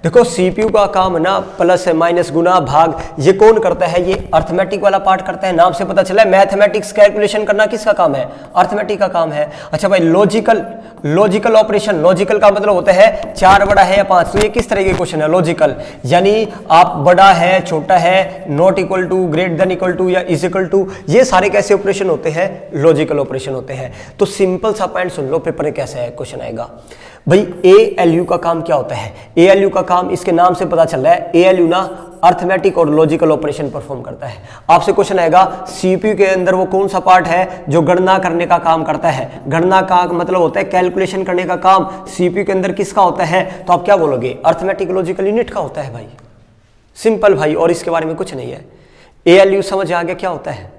देखो सीपीयू का काम ना प्लस माइनस गुना भाग, ये कौन करता है, ये अरिथमेटिक वाला पार्ट करता है। नाम से पता चला है मैथमेटिक्स कैलकुलेशन करना किसका काम है, अरिथमेटिक का काम है। अच्छा भाई, लॉजिकल ऑपरेशन, लॉजिकल का मतलब होता है 4 बड़ा है या 5, तो ये किस तरह के क्वेश्चन है, लॉजिकल, यानी आप बड़ा है, छोटा है, not equal to, greater than equal to या इज इक्वल टू, ये सारे कैसे ऑपरेशन होते हैं, लॉजिकल ऑपरेशन होते हैं। तो सिंपल सा पॉइंट सुन लो, पेपर में कैसे है क्वेश्चन आएगा भाई। एएलयू का काम क्या होता है, एएलयू का काम इसके नाम से पता चल रहा है, एएलयू ना अरिथमेटिक और लॉजिकल ऑपरेशन परफॉर्म करता है। आपसे क्वेश्चन आएगा सीपीयू के अंदर वो कौन सा पार्ट है जो गणना करने का काम करता है, गणना का मतलब होता है कैलकुलेशन करने का काम, सीपीयू के अंदर किसका होता है, तो आप क्या बोलोगे, अरिथमेटिक लॉजिकल यूनिट का होता है भाई। सिंपल भाई, और इसके बारे में कुछ नहीं है। एएलयू समझ आ गया क्या होता है।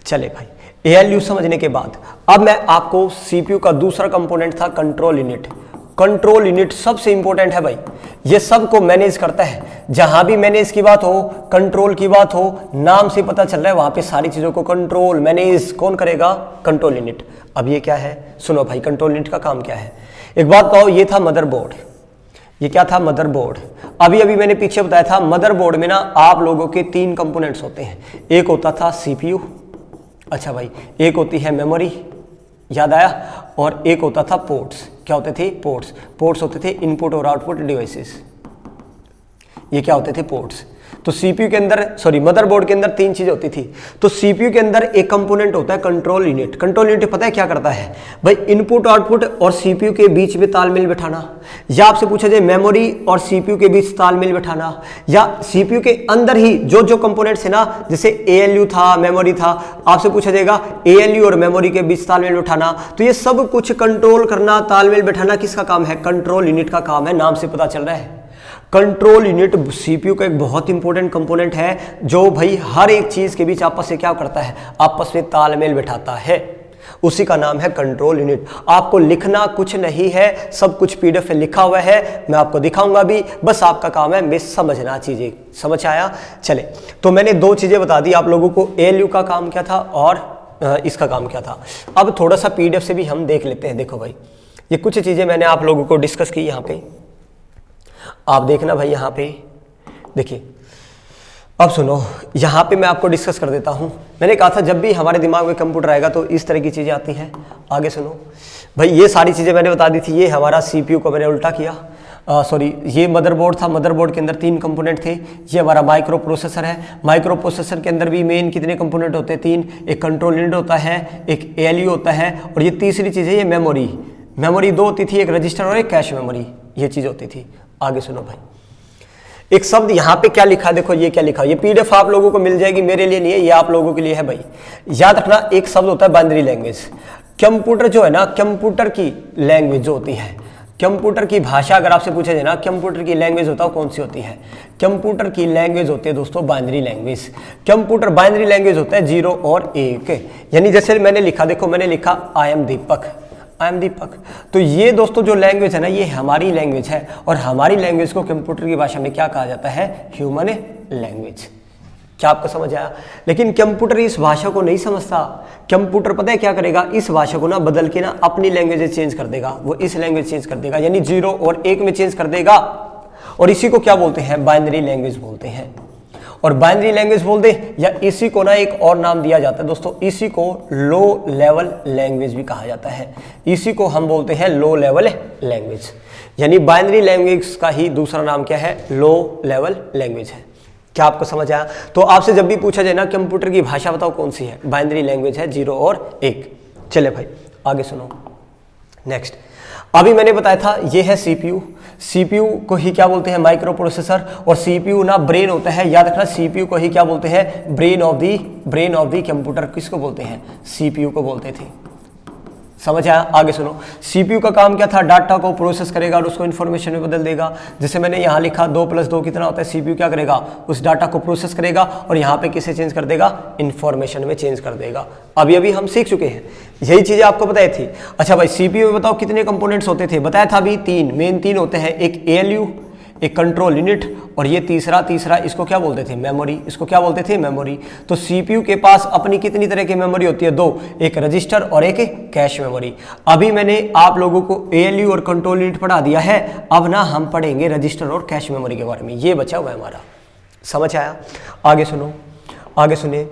चले भाई, एएलयू समझने के बाद अब मैं आपको सीपीयू का दूसरा कंपोनेंट था कंट्रोल यूनिट। कंट्रोल यूनिट सबसे इंपॉर्टेंट है भाई, ये सब को मैनेज करता है। जहां भी मैनेज की बात हो, कंट्रोल की बात हो, नाम से पता चल रहा है वहां पे सारी चीजों को कंट्रोल मैनेज कौन करेगा, कंट्रोल यूनिट। अब ये क्या है, सुनो भाई, कंट्रोल यूनिट का काम क्या है। एक बात कहो, ये था मदरबोर्ड, ये क्या था, मदरबोर्ड। अभी मैंने पीछे बताया था, मदरबोर्ड में ना आप लोगों के 3 कंपोनेंट्स होते हैं, एक होता था सीपीयू, अच्छा भाई, एक होती है मेमोरी, याद आया, और एक होता था पोर्ट्स। क्या होते थे, पोर्ट्स होते थे इनपुट और आउटपुट डिवाइसेस, ये क्या होते थे, पोर्ट्स। तो सीपीयू के अंदर, सॉरी, मदरबोर्ड के अंदर 3 चीजें होती थी। तो सीपीयू के अंदर एक कंपोनेंट होता है कंट्रोल यूनिट। कंट्रोल यूनिट पता है क्या करता है भाई, इनपुट आउटपुट और सीपीयू के बीच में तालमेल बिठाना, या आपसे पूछा जाए मेमोरी और सीपीयू के बीच तालमेल बिठाना, या सीपीयू के अंदर ही जो कंपोनेंट्स है ना, जैसे एएलयू था, मेमोरी था, आपसे पूछा जाएगा एएलयू और मेमोरी के बीच तालमेल बिठाना। तो ये सब कुछ कंट्रोल करना, तालमेल बिठाना किसका काम है, कंट्रोल यूनिट का काम है। नाम से पता चल रहा है, कंट्रोल यूनिट सीपीयू का एक बहुत इंपॉर्टेंट कंपोनेंट है, जो भाई हर एक चीज के बीच आपस में क्या करता है, आपस में तालमेल बिठाता है, उसी का नाम है कंट्रोल यूनिट। आपको लिखना कुछ नहीं है, सब कुछ पीडीएफ में लिखा हुआ है, मैं आपको दिखाऊंगा भी, बस आपका काम है बस समझना चीजें। समझ आया। चले, तो मैंने 2 चीजें बता दी आप लोगों को, एएलयू का काम क्या था और इसका काम क्या था। अब थोड़ा सा पीडीएफ से भी हम देख लेते हैं। देखो भाई, ये कुछ चीजें मैंने आप लोगों को डिस्कस की, यहाँ पे आप देखना भाई, यहाँ पे देखिए। अब सुनो, यहाँ पे मैं आपको डिस्कस कर देता हूँ। मैंने कहा था जब भी हमारे दिमाग में कंप्यूटर आएगा तो इस तरह की चीज़ें आती हैं। आगे सुनो भाई, ये सारी चीज़ें मैंने बता दी थी, ये हमारा सीपीयू को मैंने उल्टा किया, सॉरी, ये मदरबोर्ड था, मदरबोर्ड के अंदर 3 कंपोनेंट थे। ये हमारा माइक्रो प्रोसेसर है, माइक्रो प्रोसेसर के अंदर भी मेन कितने कंपोनेंट होते हैं, 3, एक कंट्रोल यूनिट होता है, एक एएलयू होता है, और ये तीसरी चीज़ है ये मेमोरी। मेमोरी 2 होती थी, एक रजिस्टर और एक कैश मेमोरी, ये चीज़ होती थी। आगे सुनो भाई, एक शब्द यहाँ पे क्या लिखा है, देखो ये क्या लिखा है, ये पीडीएफ आप लोगों को मिल जाएगी, मेरे लिए नहीं है, ये आप लोगों के लिए है भाई। याद रखना, एक शब्द होता है बाइनरी लैंग्वेज। कंप्यूटर जो है ना, कंप्यूटर की लैंग्वेज जो होती है, कंप्यूटर की भाषा अगर आपसे पूछा जाए ना, कंप्यूटर की लैंग्वेज होता है कौन सी होती है, कंप्यूटर की लैंग्वेज होती है दोस्तों binary language. Computer binary language होता है 0 और 1, यानी जैसे मैंने लिखा, देखो मैंने लिखा I am Deepak, I am दीपक। तो ये दोस्तों जो लैंग्वेज है ना, ये हमारी लैंग्वेज है और हमारी लैंग्वेज को कंप्यूटर की भाषा में क्या कहा जाता है? Human language. क्या आपको समझ आया? लेकिन कंप्यूटर इस भाषा को नहीं समझता। कंप्यूटर पता है क्या करेगा? इस भाषा को ना बदल के ना अपनी लैंग्वेज चेंज कर देगा, वो इस लैंग्वेज चेंज कर देगा, यानी 0 और 1 में चेंज कर देगा। और इसी को क्या बोलते हैं? बाइनरी लैंग्वेज बोलते हैं। और बाइनरी लैंग्वेज बोल दे या इसी को ना एक और नाम दिया जाता है दोस्तों, इसी को लो लेवल लैंग्वेज भी कहा जाता है। इसी को हम बोलते हैं लो लेवल लैंग्वेज, यानी बाइनरी लैंग्वेज का ही दूसरा नाम क्या है? लो लेवल लैंग्वेज है। क्या आपको समझ आया? तो आपसे जब भी पूछा जाए ना कंप्यूटर की भाषा बताओ कौन सी है, बाइनरी लैंग्वेज है, 0 और 1। चले भाई आगे सुनो। नेक्स्ट, अभी मैंने बताया था ये है सीपीयू। सीपीयू को ही क्या बोलते हैं? Micro processor. और सीपीयू ना ब्रेन होता है, याद रखना। सीपीयू को ही क्या बोलते हैं? Brain of the computer. किसको बोलते हैं? सीपीयू को बोलते थे। समझ आया? आगे सुनो। सीपीयू का काम क्या था? डाटा को प्रोसेस करेगा और उसको इन्फॉर्मेशन में बदल देगा। जैसे मैंने यहाँ लिखा 2 + 2 कितना होता है? सीपीयू क्या करेगा? उस डाटा को प्रोसेस करेगा और यहाँ पे किसे चेंज कर देगा? इन्फॉर्मेशन में चेंज कर देगा। अभी हम सीख चुके हैं, यही चीजें आपको बताई थी। अच्छा भाई, सीपीयू में बताओ कितने कंपोनेंट्स होते थे? बताया था अभी 3 मेन 3 होते हैं, एक एएलयू, एक कंट्रोल यूनिट और ये तीसरा इसको क्या बोलते थे? मेमोरी। इसको क्या बोलते थे? मेमोरी। तो सीपीयू के पास अपनी कितनी तरह की मेमोरी होती है? 2, एक रजिस्टर और एक कैश मेमोरी। अभी मैंने आप लोगों को एएलयू और कंट्रोल यूनिट पढ़ा दिया है, अब ना हम पढ़ेंगे रजिस्टर और कैश मेमोरी के बारे में। ये बचा हुआ है हमारा। समझ आया? आगे सुनो, आगे सुनिए।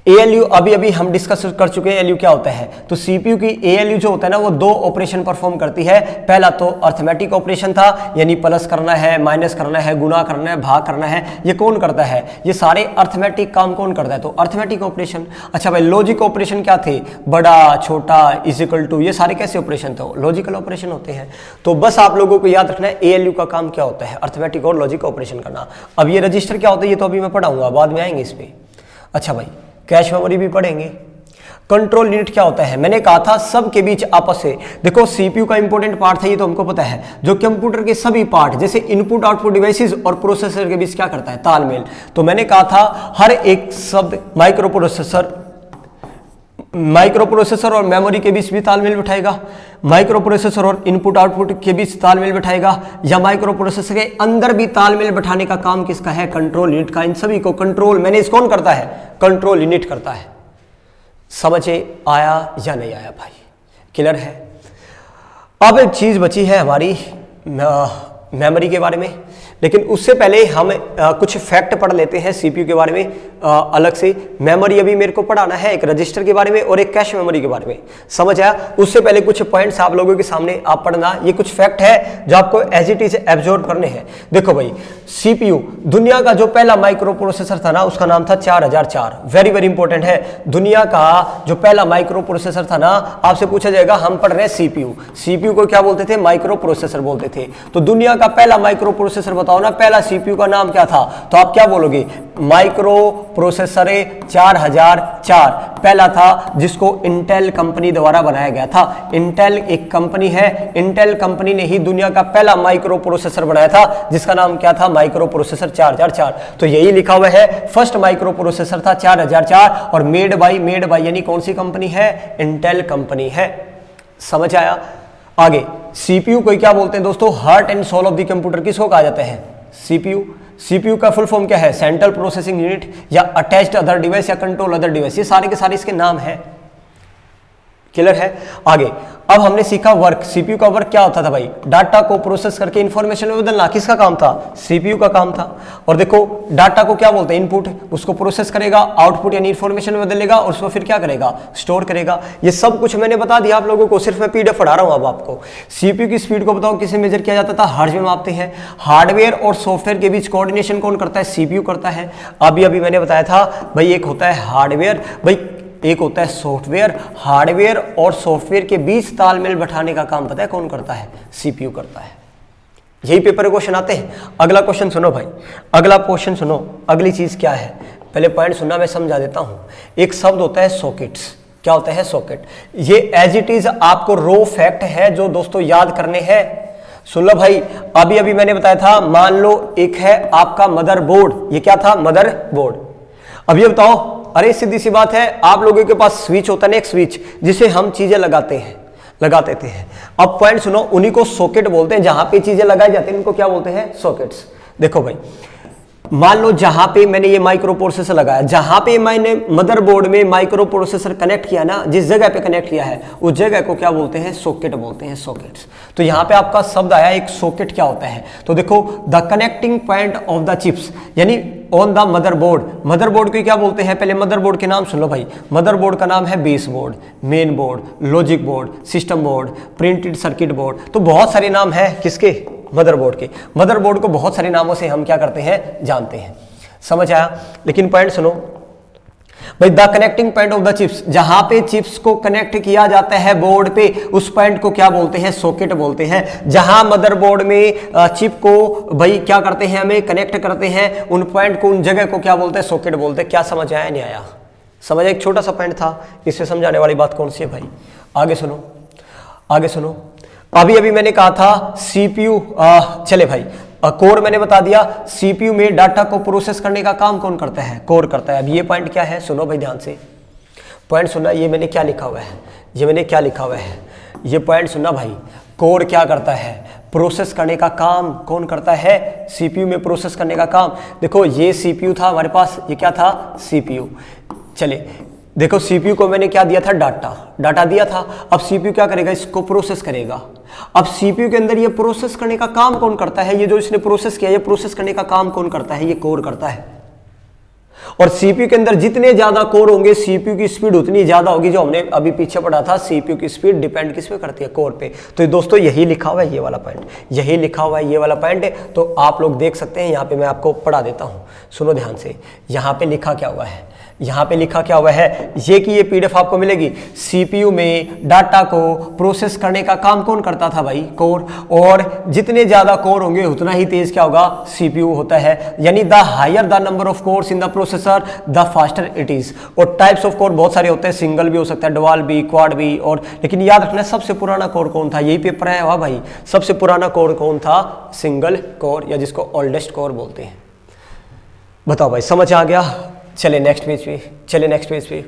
एएलयू अभी हम डिस्कस कर चुके हैं एएलयू क्या होता है। तो सीपीयू की एएलयू जो होता है ना, वो 2 ऑपरेशन परफॉर्म करती है। पहला तो अर्थमेटिक ऑपरेशन था, यानी प्लस करना है, माइनस करना है, गुना करना है, भाग करना है। ये कौन करता है? ये सारे अर्थमेटिक काम कौन करता है? तो अर्थमेटिक ऑपरेशन। अच्छा भाई, लॉजिक ऑपरेशन क्या थे? बड़ा, छोटा, इक्वल टू, ये सारे कैसे ऑपरेशन थे? लॉजिकल ऑपरेशन होते हैं। तो बस आप लोगों को याद रखना है एएलयू का काम क्या होता है? अर्थमेटिक और लॉजिक ऑपरेशन करना। अब ये रजिस्टर क्या होता है? ये तो अभी मैं पढ़ाऊंगा, बाद में आएंगे इस पे। अच्छा भाई, कैश मेमोरी भी पढ़ेंगे। कंट्रोल यूनिट क्या होता है? मैंने कहा था सबके बीच आपस से, देखो सीपीयू का इंपॉर्टेंट पार्ट है, ये तो हमको पता है। जो कंप्यूटर के सभी पार्ट जैसे इनपुट आउटपुट डिवाइसेस और प्रोसेसर के बीच क्या करता है? तालमेल। तो मैंने कहा था हर एक शब्द माइक्रो प्रोसेसर और मेमोरी के बीच भी तालमेल बिठाएगा, माइक्रो प्रोसेसर और इनपुट आउटपुट के बीच तालमेल बिठाएगा, या माइक्रो प्रोसेसर के अंदर भी तालमेल बिठाने का काम किसका है? कंट्रोल यूनिट का। इन सभी को कंट्रोल मैनेज कौन करता है? कंट्रोल यूनिट करता है। समझ आया या नहीं आया भाई? क्लियर है? अब एक चीज बची है हमारी मेमोरी के बारे में, लेकिन उससे पहले हम कुछ फैक्ट पढ़ लेते हैं सीपीयू के बारे में अलग से। मेमोरी अभी मेरे को पढ़ाना है, एक रजिस्टर के बारे में और एक कैश मेमोरी के बारे में। समझ आया? उससे पहले कुछ पॉइंट्स आप लोगों के सामने आप पढ़ना, ये कुछ फैक्ट है जो आपको एज इट इज एब्जॉर्ब करने हैं। देखो भाई, सीपीयू दुनिया का जो पहला माइक्रो प्रोसेसर था ना, उसका नाम था 4004। वेरी इंपॉर्टेंट है। दुनिया का जो पहला माइक्रो प्रोसेसर था ना, आपसे पूछा जाएगा, हम पढ़ रहे हैं सीपीयू। सीपीयू को क्या बोलते थे? माइक्रो प्रोसेसर बोलते थे। तो दुनिया का पहला माइक्रो प्रोसेसर बताओ ना, पहला सीपीयू का नाम क्या था? तो आप क्या बोलोगे? माइक्रो प्रोसेसर 4004 पहला था, जिसको इंटेल कंपनी द्वारा बनाया गया था। इंटेल एक कंपनी है, इंटेल कंपनी ने ही दुनिया का पहला माइक्रो प्रोसेसर बनाया था, जिसका नाम क्या था? Micro processor 4004। तो यही लिखा हुआ है, फर्स्ट माइक्रो प्रोसेसर था 4004 और मेड बाई यानी कौन सी कंपनी है? इंटेल कंपनी है। समझ आया? आगे, सीपीयू को क्या बोलते हैं दोस्तों? Heart and soul of the computer. किसको कहा जाता है? सीपीयू का फुल फॉर्म क्या है? सेंट्रल प्रोसेसिंग यूनिट या अटैच्ड अदर डिवाइस या कंट्रोल अदर डिवाइस। ये सारे के सारे इसके नाम है। क्लियर है? आगे, अब हमने सीखा वर्क। सीपीयू का वर्क क्या होता था भाई? डाटा को प्रोसेस करके इंफॉर्मेशन में बदलना। किसका काम था? सीपीयू का काम था। और देखो, डाटा को क्या बोलते हैं? इनपुट। उसको प्रोसेस करेगा, आउटपुट यानी इंफॉर्मेशन में बदलेगा और उसको फिर क्या करेगा? स्टोर करेगा। ये सब कुछ मैंने बता दिया आप लोगों को, सिर्फ मैं पीडीएफ पढ़ा रहा हूं अब आपको। सीपीयू की स्पीड को बताओ किसे मेजर किया जाता था? हर्ट्ज में मापते हैं। हार्डवेयर और सॉफ्टवेयर के बीच कोऑर्डिनेशन कौन करता है? सीपीयू करता है। अभी मैंने बताया था भाई, एक होता है हार्डवेयर, भाई एक होता है सॉफ्टवेयर। हार्डवेयर और सॉफ्टवेयर के बीच तालमेल बैठाने का काम पता है कौन करता है? सीपीयू करता है। यही पेपर क्वेश्चन आते हैं। अगला क्वेश्चन सुनो भाई, अगला क्वेश्चन सुनो। अगली चीज क्या है? पहले पॉइंट सुनना, मैं समझा देता हूं। एक शब्द होता है सॉकेट्स। क्या होता है? सॉकेट। ये एज इट इज आपको रो फैक्ट है जो दोस्तों याद करने हैं। सुन लो भाई, अभी मैंने बताया था, मान लो एक है आपका मदरबोर्ड। ये क्या था? मदरबोर्ड। अब ये बताओ, अरे सीधी सी बात है, आप लोगों के पास स्विच होता है ना, एक स्विच जिसे हम चीजें लगाते हैं। लगा देते हैं। अब पॉइंट सुनो, उन्हीं को सॉकेट बोलते हैं, जहां पे चीजें लगाई जाती हैं इनको क्या बोलते हैं? सॉकेट्स। देखो भाई, मान लो जहां पे मैंने ये माइक्रो प्रोसेसर लगाया, जहां पे मैंने मदरबोर्ड में माइक्रो प्रोसेसर कनेक्ट किया ना, जिस जगह पे कनेक्ट किया है उस जगह को क्या बोलते हैं? सॉकेट बोलते हैं, सॉकेट्स। तो यहां पे आपका शब्द आया एक सॉकेट क्या होता है, तो देखो the connecting point of the chips, यानी ऑन द मदरबोर्ड। मदरबोर्ड को क्या बोलते हैं? पहले मदरबोर्ड के नाम सुन लो भाई। मदरबोर्ड का नाम है base board, main board, logic board, system board, printed circuit board. तो बहुत सारे नाम है किसके? मदरबोर्ड के। मदरबोर्ड को बहुत सारे नामों से हम क्या करते हैं? जानते हैं। समझ आया? लेकिन पॉइंट सुनो भाई, the connecting point of the chips, जहां पे चिप्स को कनेक्ट किया जाता है बोर्ड पे, उस पॉइंट को क्या बोलते हैं? सॉकेट बोलते हैं। जहां मदरबोर्ड में चिप को भाई क्या करते हैं? हमें कनेक्ट करते हैं, उन पॉइंट को, उन जगह को क्या बोलते हैं? सॉकेट बोलते हैं। क्या समझ आया? नहीं आया? समझ, एक छोटा सा पॉइंट था, इससे समझाने वाली बात कौन सी है भाई? आगे सुनो, आगे सुनो। अभी अभी मैंने कहा था सीपीयू, चले भाई, कोर मैंने बता दिया। सीपीयू में डाटा को प्रोसेस करने का काम कौन करता है? कोर करता है। अब ये पॉइंट क्या है? सुनो भाई ध्यान से, पॉइंट सुनना। ये मैंने क्या लिखा हुआ है? ये मैंने क्या लिखा हुआ है? ये पॉइंट सुनना भाई। कोर क्या करता है? प्रोसेस करने का काम कौन करता है? सीपीयू में प्रोसेस करने का काम। देखो ये सीपीयू था हमारे पास, ये क्या था? सीपीयू। चले देखो, सीपीयू को मैंने क्या दिया था? डाटा दिया था। अब सीपीयू क्या करेगा? इसको प्रोसेस करेगा। अब सीपीयू के अंदर ये प्रोसेस करने का काम कौन करता है? ये जो इसने प्रोसेस किया, ये प्रोसेस करने का काम कौन करता है? ये कोर करता है। और सीपीयू के अंदर जितने ज्यादा कोर होंगे, सीपीयू की स्पीड उतनी ज्यादा होगी। जो हमने अभी पीछे पढ़ा था, सीपीयू की स्पीड डिपेंड किस पे करती है? कोर पे। तो दोस्तों यही लिखा हुआ है, ये वाला पॉइंट, यही लिखा हुआ है, ये वाला पॉइंट है। तो आप लोग देख सकते हैं, यहाँ पे मैं आपको पढ़ा देता हूँ, सुनो ध्यान से। यहाँ पे लिखा क्या हुआ है? यहाँ पे लिखा क्या हुआ है? ये कि ये पीडीएफ आपको मिलेगी। सीपीयू में डाटा को प्रोसेस करने का काम कौन करता था भाई? कोर। और जितने ज्यादा कोर होंगे उतना ही तेज क्या होगा? सीपीयू होता है। यानी the higher the number of cores in the processor the faster it is. और टाइप्स ऑफ कोर बहुत सारे होते हैं, सिंगल भी हो सकता है, डुअल भी, क्वाड भी। और लेकिन याद रखना, सबसे पुराना कोर कौन था? यही पेपर है वाह भाई। सबसे पुराना कोर कौन था? सिंगल कोर, या जिसको ओल्डेस्ट कोर बोलते हैं। बताओ भाई, समझ आ गया? चले नेक्स्ट पेज पे, चले नेक्स्ट पेज पे।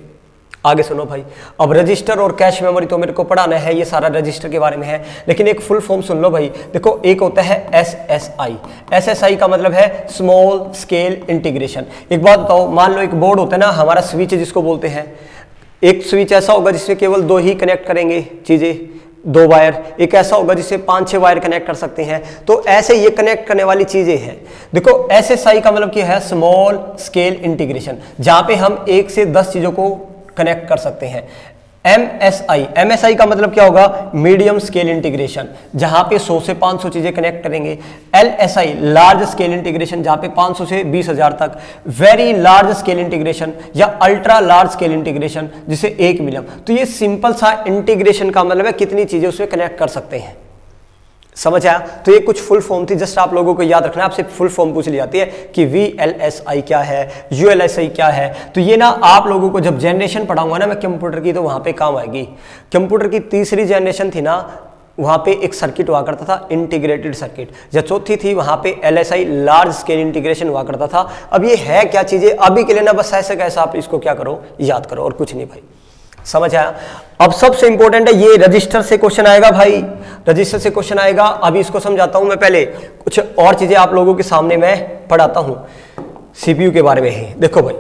आगे सुनो भाई। अब रजिस्टर और कैश मेमोरी तो मेरे को पढ़ाना है, ये सारा रजिस्टर के बारे में है। लेकिन एक फुल फॉर्म सुन लो भाई। देखो, एक होता है एसएसआई। एसएसआई का मतलब है स्मॉल स्केल इंटीग्रेशन। एक बात बताओ, मान लो एक बोर्ड होता है ना हमारा, स्विच जिसको बोलते हैं। एक स्विच ऐसा होगा जिससे केवल दो ही कनेक्ट करेंगे चीजें, दो वायर। एक ऐसा होगा जिससे 5-6 वायर कनेक्ट कर सकते हैं। तो ऐसे ये कनेक्ट करने वाली चीजें हैं। देखो, एसएसआई का मतलब क्या है? स्मॉल स्केल इंटीग्रेशन, जहां पे हम 1 से 10 चीजों को कनेक्ट कर सकते हैं। एमएसआई का मतलब क्या होगा? मीडियम स्केल इंटीग्रेशन, जहां पे 100 से 500 चीजें कनेक्ट करेंगे। एलएसआई लार्ज स्केल इंटीग्रेशन, जहां पे 500 से 20,000 तक। वेरी लार्ज स्केल इंटीग्रेशन या अल्ट्रा लार्ज स्केल इंटीग्रेशन, जिसे 1 मिलियन। तो ये सिंपल सा इंटीग्रेशन का मतलब है कितनी चीजें उसमें कनेक्ट कर सकते हैं। समझ आया? तो ये कुछ फुल फॉर्म थी, जस्ट आप लोगों को याद रखना है। आपसे फुल फॉर्म पूछ ली जाती है कि VLSI क्या है, ULSI क्या है। तो ये ना आप लोगों को जब जनरेशन पढ़ाऊंगा ना मैं कंप्यूटर की, तो वहां पे काम आएगी। कंप्यूटर की तीसरी जनरेशन थी ना, वहां पे एक सर्किट हुआ करता था इंटीग्रेटेड सर्किट, या चौथी थी वहां पे LSI लार्ज स्केल इंटीग्रेशन हुआ करता था। अब ये है क्या चीजें? अभी के लिए ना बस ऐसे कैसा आप इसको क्या करो, याद करो, और कुछ नहीं भाई। समझ आया? अब सबसे इंपॉर्टेंट है, ये रजिस्टर से क्वेश्चन आएगा भाई, रजिस्टर से क्वेश्चन आएगा। अभी इसको समझाता हूं मैं, पहले कुछ और चीजें आप लोगों के सामने मैं पढ़ाता हूं सीपीयू के बारे में ही। देखो भाई,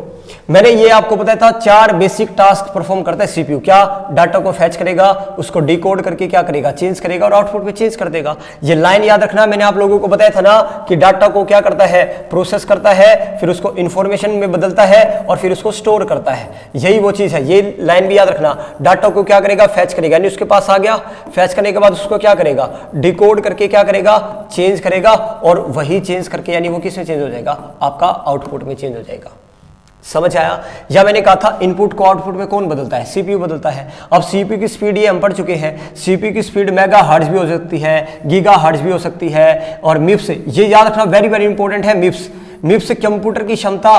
मैंने ये आपको बताया था 4 बेसिक टास्क परफॉर्म करता है सीपीयू। क्या? डाटा को फैच करेगा, उसको डिकोड करके क्या करेगा? चेंज करेगा, और आउटपुट में चेंज कर देगा। ये लाइन याद रखना, मैंने आप लोगों को बताया था ना कि डाटा को क्या करता है? प्रोसेस करता है, फिर उसको इंफॉर्मेशन में बदलता है, और फिर उसको स्टोर करता है। यही वो चीज है, ये लाइन भी याद रखना। डाटा को क्या करेगा? फैच करेगा, यानी उसके पास आ गया, फैच करने के बाद उसको क्या करेगा? डिकोड करके क्या करेगा? चेंज करेगा, और वही चेंज करके यानी वो किसमें चेंज हो जाएगा? आपका आउटपुट में चेंज हो जाएगा। समझ आया? या मैंने कहा था इनपुट को आउटपुट में कौन बदलता है? सीपीयू बदलता है। अब सीपीयू की स्पीड ये हम पढ़ चुके हैं, सीपीयू की स्पीड मेगा हर्ट्ज भी हो सकती है, गीगा हर्ट्ज भी हो सकती है, और मिप्स, ये याद रखना, वेरी वेरी इंपॉर्टेंट है। मिप्स कंप्यूटर की क्षमता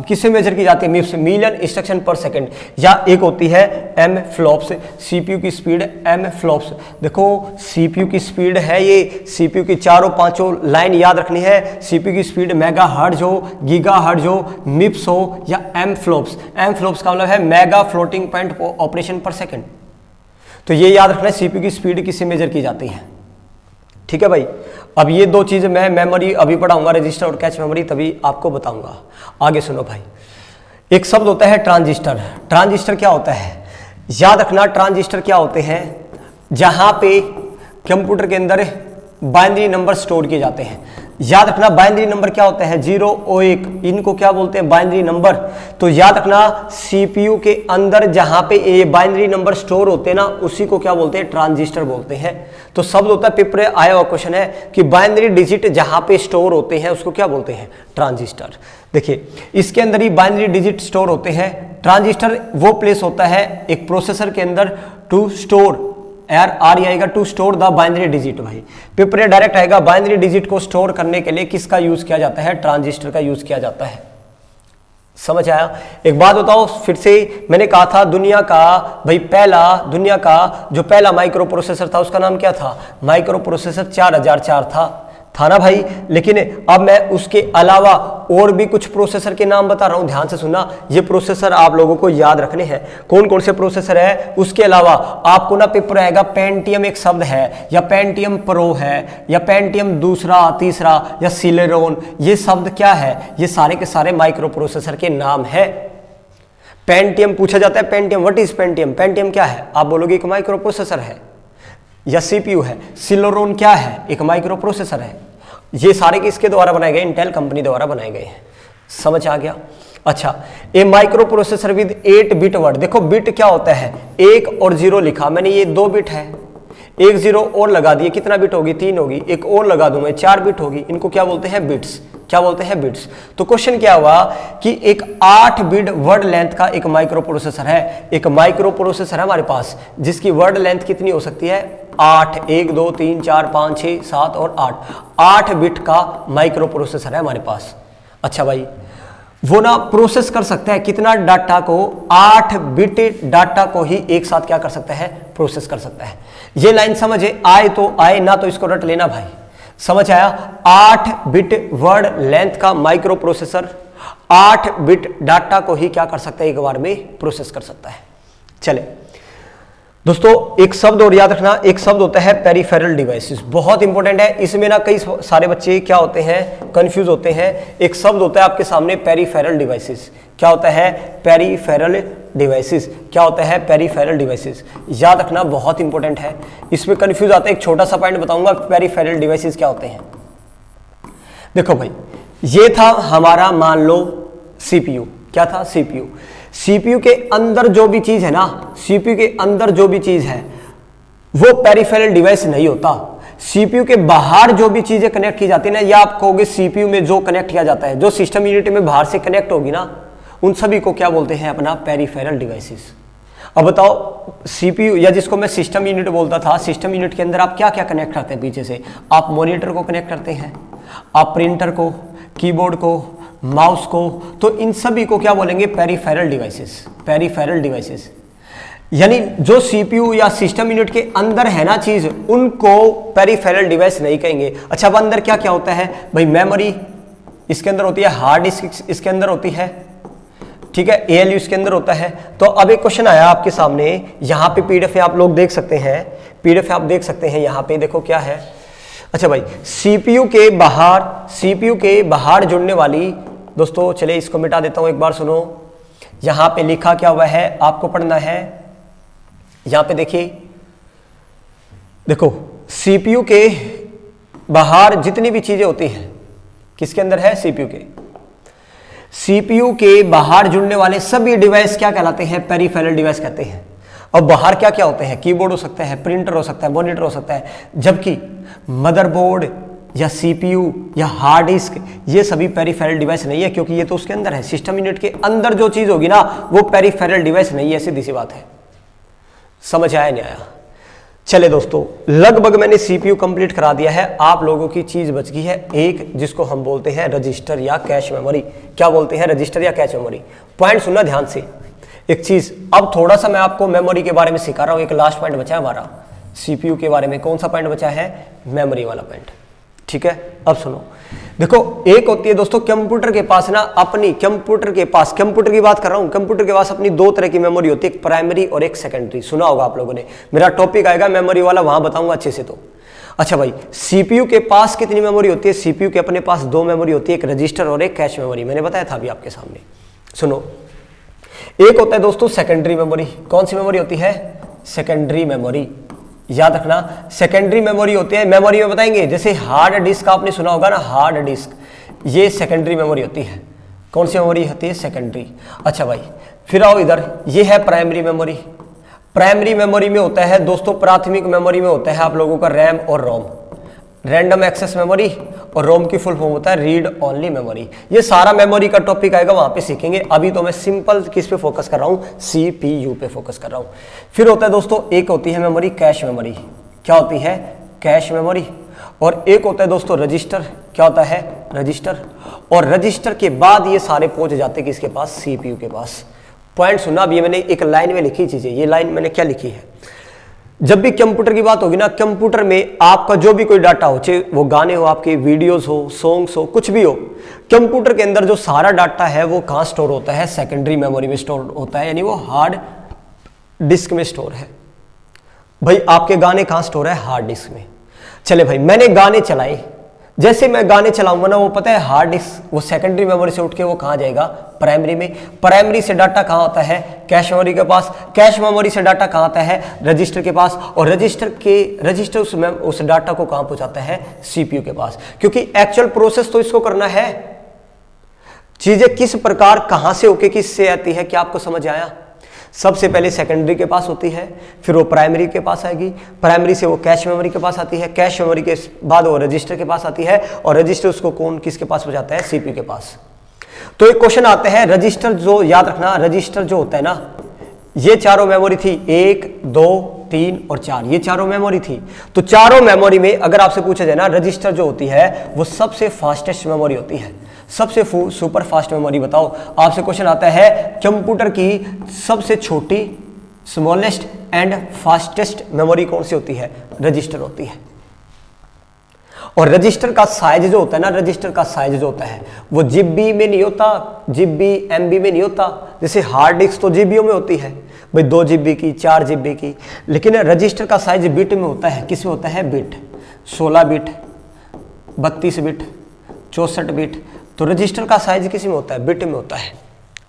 किससे मेजर की जाती है? मिप्स, मिलियन इंस्ट्रक्शन पर सेकंड। या एक होती है एम फ्लॉप्स, सीपीयू की स्पीड एम फ्लॉप्स। देखो, सीपीयू की स्पीड है ये, सीपीयू की 4-5 लाइन याद रखनी है। सीपीयू की स्पीड मेगा हर्ट्ज हो, गीगा हर्ट्ज हो, मिप्स हो, या एम फ्लॉप्स। एम फ्लॉप्स का मतलब है मेगा फ्लोटिंग पॉइंट ऑपरेशन पर सेकंड। तो ये याद रखना है, सीपीयू की स्पीड किससे मेजर की जाती है। ठीक है भाई। अब ये दो चीजें मैं मेमोरी अभी पढ़ाऊंगा, रजिस्टर और कैच मेमोरी, तभी आपको बताऊंगा। आगे सुनो भाई, एक शब्द होता है ट्रांजिस्टर। ट्रांजिस्टर क्या होता है, याद रखना, ट्रांजिस्टर क्या होते हैं, जहां पे कंप्यूटर के अंदर बाइनरी नंबर स्टोर किए जाते हैं। याद रखना बाइनरी नंबर क्या होते हैं, 0 और 1, इनको क्या बोलते हैं, बाइनरी नंबर। तो याद रखना सीपीयू के अंदर जहां पे ये बाइनरी नंबर स्टोर होते हैं ना, उसी को क्या बोलते हैं, ट्रांजिस्टर बोलते हैं। तो शब्द होता है, पेपर आया हुआ क्वेश्चन है कि बाइनरी डिजिट जहां पे स्टोर होते हैं उसको क्या बोलते हैं, ट्रांजिस्टर। देखिए इसके अंदर ही बाइनरी डिजिट स्टोर होते हैं। ट्रांजिस्टर वो प्लेस होता है एक प्रोसेसर के अंदर टू स्टोर, यार आर आएगा to store the binary digit. भाई पेपर डायरेक्ट आएगा, बाइनरी डिजिट को स्टोर करने के लिए किसका यूज किया जाता है, ट्रांजिस्टर का यूज किया जाता है। समझ आया। एक बात बताओ फिर से, मैंने कहा था दुनिया का भाई दुनिया का जो पहला माइक्रो प्रोसेसर था उसका नाम क्या था, माइक्रो प्रोसेसर 4004 था ना भाई। लेकिन अब मैं उसके अलावा और भी कुछ प्रोसेसर के नाम बता रहा हूं, ध्यान से सुनना। ये प्रोसेसर आप लोगों को याद रखने हैं, कौन कौन से प्रोसेसर है। उसके अलावा आपको ना पेपर आएगा, पेंटियम एक शब्द है, या पेंटियम प्रो है, या पेंटियम दूसरा तीसरा, या सिलेरॉन, ये शब्द क्या है, ये सारे के सारे माइक्रो प्रोसेसर के नाम है। पेंटियम पूछा जाता है, Pentium what is Pentium, Pentium क्या है, आप बोलोगे एक माइक्रो प्रोसेसर है या सीपीयू है। सिलेरॉन क्या है, एक माइक्रो प्रोसेसर है। ये सारे किसके द्वारा बनाए गए, इंटेल कंपनी द्वारा बनाए गए हैं। समझ आ गया। अच्छा, a microprocessor with 8 bit word. देखो बिट क्या होता है, 1 और 0 लिखा मैंने, ये 2 बिट है, 1 0 और लगा दिए, कितना बिट होगी, 3 होगी, एक और लगा दूं मैं, 4 बिट होगी। इनको क्या बोलते हैं, बिट्स। क्या बोलते हैं, बिट्स। तो क्वेश्चन क्या हुआ कि एक 8 बिट वर्ड लेंथ का एक माइक्रो प्रोसेसर है, एक माइक्रो प्रोसेसर है हमारे पास जिसकी वर्ड लेंथ कितनी हो सकती है, 8, 1 2 3 4 5 6 7 और 8 बिट का माइक्रो प्रोसेसर है हमारे पास। अच्छा भाई, वो ना प्रोसेस कर सकता है कितना डाटा को, 8 बिट डाटा को ही एक साथ क्या कर सकता है, प्रोसेस कर सकता है। ये लाइन समझे, आए तो आए, ना तो इसको रट लेना भाई। समझ आया। 8 बिट वर्ड लेंथ का माइक्रो प्रोसेसर 8 बिट डाटा को ही क्या कर सकता है, एक बार में प्रोसेस कर सकता है। चले दोस्तों, एक शब्द और याद रखना, एक शब्द होता है पेरिफेरल डिवाइसेस, बहुत इंपॉर्टेंट है। इसमें ना कई सारे बच्चे क्या होते हैं, कंफ्यूज होते हैं। एक शब्द होता है आपके सामने पेरिफेरल डिवाइसेस। क्या होता है, पेरिफेरल डिवाइसेस। क्या होता है, पेरिफेरल डिवाइसेस, याद रखना बहुत इंपॉर्टेंट है। इसमें कंफ्यूज आता है, एक छोटा सा पॉइंट बताऊंगा, पेरिफेरल डिवाइसेस क्या होते हैं। देखो भाई, ये था हमारा मान लो सीपीयू। क्या था, सीपीयू। सीपीयू के अंदर जो भी चीज है ना, सीपीयू के अंदर जो भी चीज है वो पेरिफेरल डिवाइस नहीं होता। सीपीयू के बाहर जो भी चीजें कनेक्ट की जाती है ना, या आप कहोगे सीपीयू में जो कनेक्ट किया जाता है, जो सिस्टम यूनिट में बाहर से कनेक्ट होगी ना, उन सभी को क्या बोलते हैं, अपना पेरिफेरल डिवाइसेस। अब बताओ सीपीयू, या जिसको मैं सिस्टम यूनिट बोलता था, सिस्टम यूनिट के अंदर आप क्या क्या कनेक्ट करते हैं पीछे से, आप मॉनिटर को कनेक्ट करते हैं, आप प्रिंटर को, कीबोर्ड को, माउस को, तो इन सभी को क्या बोलेंगे, पेरिफेरल डिवाइसेस। पेरिफेरल डिवाइसेस यानी जो सीपीयू या सिस्टम यूनिट के अंदर है ना चीज, उनको पेरिफेरल डिवाइस नहीं कहेंगे। अच्छा, अब अंदर क्या क्या होता है भाई, मेमोरी इसके अंदर होती है, हार्ड डिस्क इसके अंदर होती है, ठीक है, एएलयू इसके अंदर होता है। तो अब एक क्वेश्चन आया आपके सामने, यहाँ पे पीडीएफ आप लोग देख सकते हैं, पीडीएफ आप देख सकते हैं, यहाँ पे देखो क्या है। अच्छा भाई, सीपीयू के बाहर जुड़ने वाली, दोस्तों चलिए इसको मिटा देता हूं, एक बार सुनो। यहां पे लिखा क्या हुआ है, आपको पढ़ना है। यहां पे देखिए, देखो सीपीयू के बाहर जितनी भी चीजें होती हैं, किसके अंदर है, सीपीयू के बाहर जुड़ने वाले सभी डिवाइस क्या कहलाते हैं, पेरिफेरल डिवाइस कहते हैं। और बाहर क्या क्या होते हैं, कीबोर्ड हो सकता है, प्रिंटर हो सकता है, मॉनिटर हो सकता है, जबकि मदरबोर्ड या सीपीयू या हार्ड डिस्क ये सभी पेरिफेरल डिवाइस नहीं है, क्योंकि ये तो उसके अंदर है। सिस्टम यूनिट के अंदर जो चीज होगी ना, वो पेरिफेरल डिवाइस नहीं है, सीधी सी बात है। समझ आया नहीं आया। चले दोस्तों, लगभग मैंने सीपीयू कंप्लीट करा दिया है। आप लोगों की चीज बच गई है एक, जिसको हम बोलते हैं रजिस्टर या कैश मेमोरी। क्या बोलते हैं, रजिस्टर या कैश मेमोरी। पॉइंट सुनना ध्यान से, एक चीज अब थोड़ा सा मैं आपको मेमोरी के बारे में सिखा रहा हूं। एक लास्ट पॉइंट बचा है हमारा सीपीयू के बारे में। कौन सा पॉइंट बचा है, मेमोरी वाला पॉइंट, ठीक है। अब सुनो, देखो एक होती है दोस्तों कंप्यूटर के पास ना अपनी, कंप्यूटर की बात कर रहा हूं, कंप्यूटर के पास अपनी दो तरह की मेमोरी होती है, एक प्राइमरी और एक सेकेंडरी। सुना होगा आप लोगों ने, मेरा टॉपिक आएगा मेमोरी वाला, वहां बताऊंगा अच्छे से। तो अच्छा भाई, सीपीयू के पास कितनी मेमोरी होती है? सीपीयू के अपने पास दो मेमोरी होती है, एक रजिस्टर और एक कैश मेमोरी। मैंने बताया था अभी आपके सामने। सुनो, एक होता है दोस्तों सेकेंडरी मेमोरी। कौन सी मेमोरी होती है? Secondary memory. याद रखना, सेकेंडरी मेमोरी होती है। मेमोरी में बताएंगे, जैसे हार्ड डिस्क आपने सुना होगा ना, हार्ड डिस्क, ये सेकेंडरी मेमोरी होती है। कौन सी मेमोरी होती है? सेकेंडरी। अच्छा भाई, फिर आओ इधर, ये है प्राइमरी मेमोरी। प्राइमरी मेमोरी में होता है दोस्तों, प्राथमिक मेमोरी में होता है आप लोगों का रैम और रोम, रैंडम एक्सेस मेमोरी, और रोम की फुल फॉर्म होता है रीड ओनली मेमोरी। ये सारा मेमोरी का टॉपिक आएगा, वहां पे सीखेंगे। अभी तो मैं सिंपल किस पे फोकस कर रहा हूं? सीपीयू पे फोकस कर रहा हूं। फिर होता है दोस्तों, एक होती है मेमोरी कैश मेमोरी। क्या होती है? Cache memory. और एक होता है दोस्तों रजिस्टर। क्या होता है? रजिस्टर। और रजिस्टर के बाद ये सारे पहुंच जाते हैं किसके पास? सीपीयू के पास। पॉइंट सुना, अब ये मैंने एक लाइन में लिखी चीजें। ये लाइन मैंने क्या लिखी है? जब भी कंप्यूटर की बात होगी ना, कंप्यूटर में आपका जो भी कोई डाटा हो, चाहे वो गाने हो, आपके वीडियोस हो, सॉन्ग्स हो, कुछ भी हो, कंप्यूटर के अंदर जो सारा डाटा है वो कहाँ स्टोर होता है? सेकेंडरी मेमोरी में स्टोर होता है, यानी वो हार्ड डिस्क में स्टोर है। भाई आपके गाने कहाँ स्टोर है? हार्ड डिस्क में। चले भाई, मैंने गाने चलाए, जैसे मैं गाने चलाऊंगा ना, वो पता है हार्ड डिस्क, वो सेकेंडरी मेमोरी से उठ के वो कहाँ जाएगा? प्राइमरी में। प्राइमरी से डाटा कहाँ होता है? कैश मेमोरी के पास। कैश मेमोरी से डाटा कहाँ आता है? रजिस्टर के पास। और रजिस्टर उस डाटा को कहाँ पहुंचाता है? सीपीयू के पास। क्योंकि एक्चुअल प्रोसेस तो इसको करना है। चीजें किस प्रकार कहां से होके किससे आती है, क्या आपको समझ आया? सबसे पहले सेकेंडरी के पास होती है, फिर वो प्राइमरी के पास आएगी, प्राइमरी से वो कैश मेमोरी के पास आती है, कैश मेमोरी के बाद वो रजिस्टर के पास आती है, और रजिस्टर उसको कौन किसके पास हो जाता है? सीपीयू के पास। तो एक क्वेश्चन आते हैं, रजिस्टर जो, याद रखना, रजिस्टर जो होता है ना, ये चारों मेमोरी थी, 1, 2, 3 और 4, ये चारों मेमोरी थी। तो चारों मेमोरी में अगर आपसे पूछा जाए ना, रजिस्टर जो होती है वो सबसे फास्टेस्ट मेमोरी होती है, सबसे सुपर फास्ट मेमोरी। बताओ, आपसे क्वेश्चन आता है कंप्यूटर की सबसे छोटी, स्मॉलेस्ट एंड फास्टेस्ट मेमोरी कौन सी होती है? रजिस्टर होती है। और रजिस्टर का साइज जो होता है ना, रजिस्टर का साइज जो होता है वो जीबी में नहीं होता, जीबी एमबी में नहीं होता। जैसे हार्ड डिस्क तो जीबीओ में होती है भाई, 2 जीबी की, 4 जीबी की, लेकिन रजिस्टर का साइज बिट में होता है। किस में होता है? बिट। 16 bit, 32 bit, 64 bit. तो रजिस्टर का साइज किस में होता है? बिट में होता है।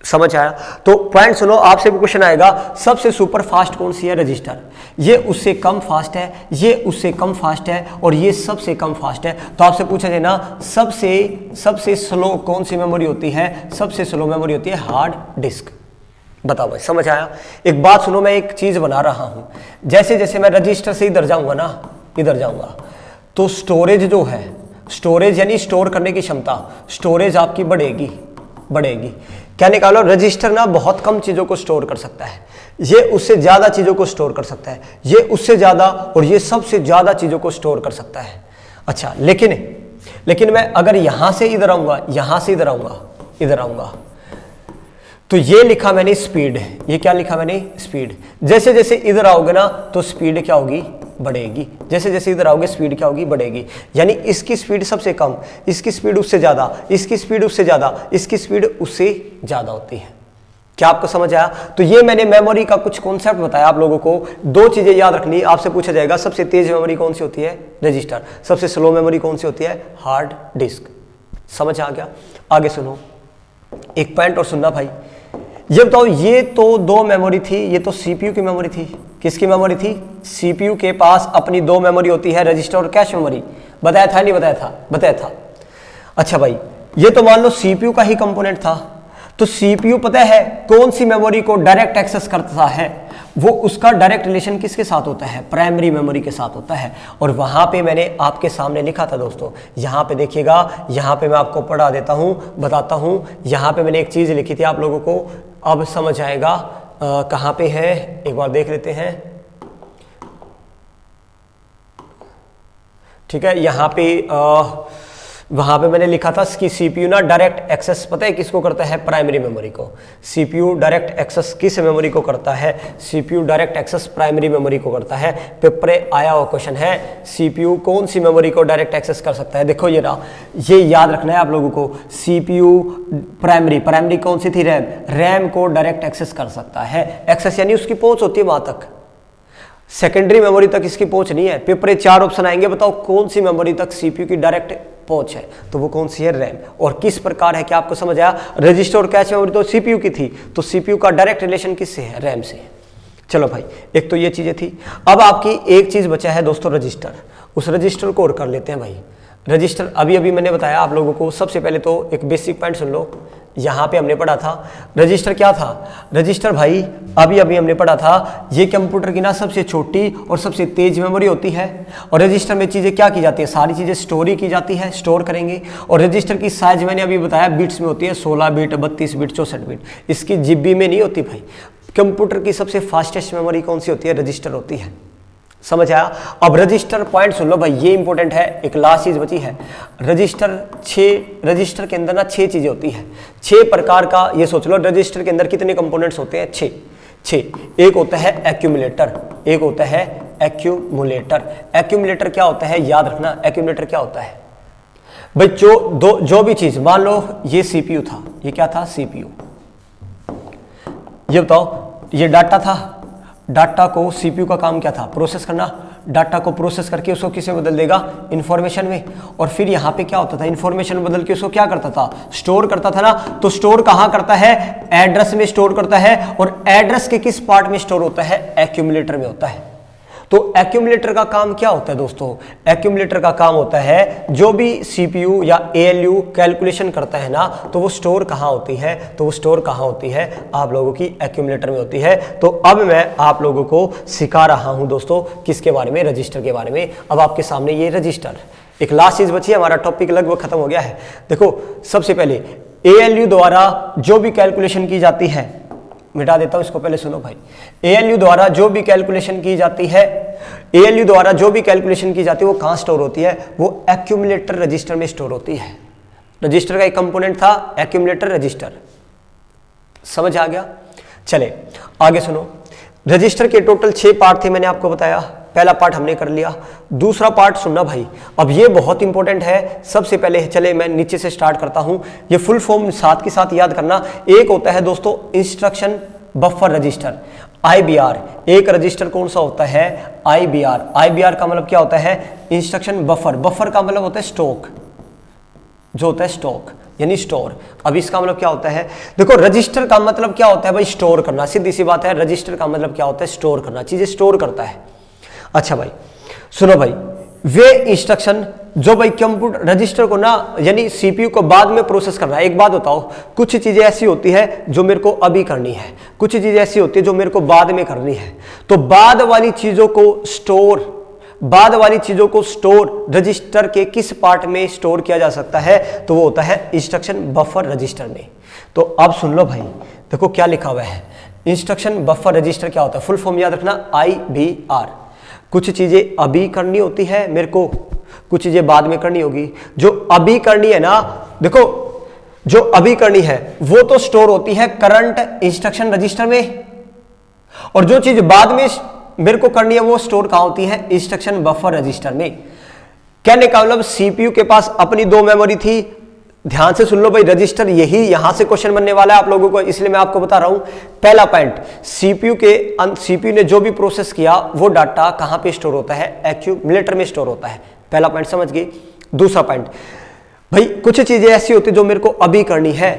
समझ आया? तो पॉइंट सुनो, आपसे भी क्वेश्चन आएगा, सबसे सुपर फास्ट कौन सी है? रजिस्टर। ये उससे कम फास्ट है, ये उससे कम फास्ट है, और ये सबसे कम फास्ट है। तो आपसे पूछा जाए ना, सबसे स्लो कौन सी मेमोरी होती है? सबसे स्लो मेमोरी होती है हार्ड डिस्क। बताओ भाई, समझ आया? एक बात सुनो, मैं एक चीज बना रहा हूं, जैसे जैसे मैं रजिस्टर से इधर जाऊंगा ना, इधर जाऊंगा, तो स्टोरेज जो है, स्टोरेज यानी स्टोर करने की क्षमता, स्टोरेज आपकी बढ़ेगी। क्या निकालो? रजिस्टर ना बहुत कम चीजों को स्टोर कर सकता है, ये उससे ज्यादा चीजों को स्टोर कर सकता है, ये उससे ज्यादा, और ये सबसे ज्यादा चीजों को स्टोर कर सकता है। अच्छा, लेकिन मैं अगर यहां से इधर आऊंगा, यहां से इधर आऊंगा, तो ये लिखा मैंने स्पीड, ये क्या लिखा मैंने? स्पीड। जैसे जैसे इधर आओगे ना, तो स्पीड क्या होगी? बढ़ेगी। जैसे जैसे इधर आओगे, स्पीड क्या होगी? बढ़ेगी। यानी इसकी स्पीड सबसे कम, इसकी स्पीड उससे ज्यादा, इसकी स्पीड उससे ज्यादा, इसकी स्पीड उससे ज्यादा होती है। क्या आपको समझ आया? तो ये मैंने मेमोरी का कुछ कॉन्सेप्ट बताया आप लोगों को। 2 चीजें याद रखनी, आपसे पूछा जाएगा, सबसे तेज मेमोरी कौन सी होती है? रजिस्टर। सबसे स्लो मेमोरी कौन सी होती है? Hard disk. समझ आ गया? आगे सुनो, एक पॉइंट और सुनना भाई। ये बताओ, ये तो 2 मेमोरी थी, ये तो सीपीयू की मेमोरी थी। किसकी मेमोरी थी? सीपीयू के पास अपनी 2 मेमोरी होती है, रजिस्टर और कैश मेमोरी। बताया था नहीं बताया था? बताया था। अच्छा भाई, ये तो मान लो सीपीयू का ही कंपोनेंट था, तो सीपीयू पता है कौन सी मेमोरी को डायरेक्ट एक्सेस करता है? वो उसका डायरेक्ट रिलेशन किसके साथ होता है? प्राइमरी मेमोरी के साथ होता है। और वहां पे मैंने आपके सामने लिखा था दोस्तों, यहां पे देखिएगा, यहां पे मैं आपको पढ़ा देता हूं, बताता हूं। यहां पे मैंने एक चीज लिखी थी आप लोगों को, अब समझ आएगा कहां पे है, एक बार देख लेते हैं। ठीक है, यहां पे वहां पे मैंने लिखा था कि सीपीयू ना डायरेक्ट एक्सेस पता है किसको करता है, प्राइमरी मेमोरी को। सीपीयू डायरेक्ट एक्सेस किस मेमोरी को करता है, CPU direct access primary memory को करता है। पेपर आया हुआ क्वेश्चन है, सीपीयू कौन सी मेमोरी को डायरेक्ट एक्सेस कर सकता है। देखो ये रहा, ये याद रखना है आप लोगों को, सीपीयू प्राइमरी कौन सी थी, रैम को डायरेक्ट एक्सेस कर सकता है। एक्सेस यानी उसकी पहुंच होती है वहां तक, सेकेंडरी मेमोरी तक इसकी पहुंच नहीं है। पेपर 4 ऑप्शन आएंगे, बताओ कौन सी मेमोरी तक सीपीयू की डायरेक्ट पहुंच है, तो वो कौन सी है, रैम। और किस प्रकार है, क्या आपको समझ आया, रजिस्टर और कैश मेमोरी तो सीपीयू की थी, तो सीपीयू का डायरेक्ट रिलेशन किससे है, रैम से। चलो भाई, एक तो ये चीजें थी। अब आपकी एक चीज बचा है दोस्तों, रजिस्टर। उस रजिस्टर को और कर लेते हैं भाई। रजिस्टर अभी मैंने बताया आप लोगों को। सबसे पहले तो एक बेसिक पॉइंट सुन लो, यहां पे हमने पढ़ा था रजिस्टर क्या था। रजिस्टर भाई अभी हमने पढ़ा था, ये कंप्यूटर की ना सबसे छोटी और सबसे तेज मेमोरी होती है। और रजिस्टर में चीजें क्या की जाती है, सारी चीजें स्टोर की जाती है, स्टोर करेंगे। और रजिस्टर की साइज मैंने अभी बताया बिट्स में होती है, 16 बिट, 32 बिट, 64 बिट। इसकी जीबी में नहीं होती भाई। कंप्यूटर की सबसे फास्टेस्ट मेमोरी कौन सी होती है, रजिस्टर होती है। समझ आया। अब रजिस्टर पॉइंट सुन लो भाई, ये इंपॉर्टेंट है। एक लास्ट चीज बची है, रजिस्टर के अंदर ना 6 चीजें होती है, 6 प्रकार का। ये सोच लो रजिस्टर के अंदर कितने कंपोनेंट्स होते हैं, 6। एक होता है एक्यूमुलेटर, एक होता है एक्यूमुलेटर। एक्यूमुलेटर क्या होता है, याद रखना, एक्यूमुलेटर क्या होता है भाई, जो भी चीज, मान लो ये सीपीयू था, ये क्या था, सीपीयू। ये बताओ, ये डाटा था, डाटा को सीपीयू का काम क्या था, प्रोसेस करना। डाटा को प्रोसेस करके उसको किसे बदल देगा, इंफॉर्मेशन में। और फिर यहाँ पे क्या होता था, इंफॉर्मेशन बदल के उसको क्या करता था, स्टोर करता था ना। तो स्टोर कहाँ करता है, एड्रेस में स्टोर करता है। और एड्रेस के किस पार्ट में स्टोर होता है, एक्यूमुलेटर में होता है। तो एक्यूमुलेटर का काम क्या होता है दोस्तों, एक्यूमुलेटर का काम होता है जो भी सीपीयू या एएलयू कैलकुलेशन करता है ना, तो वो स्टोर कहाँ होती है, तो वो स्टोर कहाँ होती है, आप लोगों की एक्यूमुलेटर में होती है। तो अब मैं आप लोगों को सिखा रहा हूं दोस्तों, किसके बारे में, रजिस्टर के बारे में। अब आपके सामने ये रजिस्टर, एक लास्ट चीज बची है, हमारा टॉपिक लगभग खत्म हो गया है। देखो सबसे पहले एएलयू द्वारा जो भी कैलकुलेशन की जाती है, मिटा देता हूं इसको, पहले सुनो भाई। एएलयू द्वारा जो भी कैलकुलेशन की जाती है, एएलयू द्वारा जो भी कैलकुलेशन की जाती है, वो कहां स्टोर होती है, वो एक्यूमुलेटर रजिस्टर में स्टोर होती है। रजिस्टर का एक कंपोनेंट था एक्यूमुलेटर रजिस्टर, समझ आ गया। चले आगे सुनो, रजिस्टर के टोटल 6 पार्ट थे, मैंने आपको बताया। पहला पार्ट हमने कर लिया, दूसरा पार्ट सुनना भाई, अब ये बहुत इंपॉर्टेंट है। सबसे पहले चले मैं नीचे से स्टार्ट करता हूं, ये फुल फॉर्म साथ के साथ याद करना। एक होता है दोस्तों इंस्ट्रक्शन बफर रजिस्टर, आईबीआर। एक रजिस्टर कौन सा होता है, आईबीआर। आईबीआर का मतलब क्या होता है, इंस्ट्रक्शन बफर। बफर का मतलब होता है स्टॉक, जो होता है स्टॉक यानी स्टोर। अब इसका मतलब क्या होता है, देखो रजिस्टर का मतलब क्या होता है भाई, स्टोर करना, सीधी सी बात है। रजिस्टर का मतलब क्या होता है, स्टोर करना, चीजें स्टोर करता है। अच्छा भाई सुनो भाई, वे इंस्ट्रक्शन जो भाई कंप्यूटर रजिस्टर को ना यानी सीपीयू को बाद में प्रोसेस करना है। एक बात बताओ, कुछ चीजें ऐसी होती है जो मेरे को अभी करनी है, कुछ चीजें ऐसी होती है जो मेरे को बाद में करनी है। तो बाद वाली चीजों को स्टोर रजिस्टर के किस पार्ट में स्टोर किया जा सकता है, तो वो होता है इंस्ट्रक्शन बफर रजिस्टर में। तो अब सुन लो भाई, देखो क्या लिखा हुआ है, इंस्ट्रक्शन बफर रजिस्टर क्या होता है, फुल फॉर्म याद रखना, आईबीआर। कुछ चीजें अभी करनी होती है मेरे को, कुछ चीजें बाद में करनी होगी। जो अभी करनी है ना, देखो जो अभी करनी है वो तो स्टोर होती है करंट इंस्ट्रक्शन रजिस्टर में, और जो चीज बाद में मेरे को करनी है वो स्टोर कहां होती है, इंस्ट्रक्शन बफर रजिस्टर में। कहने का मतलब सीपीयू के पास अपनी 2 मेमोरी थी। ध्यान से सुन लो भाई, रजिस्टर यही यहां से क्वेश्चन बनने वाला है आप लोगों को, इसलिए मैं आपको बता रहा हूं। पहला पॉइंट, सीपीयू ने जो भी प्रोसेस किया वो डाटा कहां पे स्टोर होता है, एक्यूमुलेटर में स्टोर होता है। पहला पॉइंट समझ गए। दूसरा पॉइंट भाई, कुछ चीजें ऐसी होती है जो मेरे को अभी करनी है,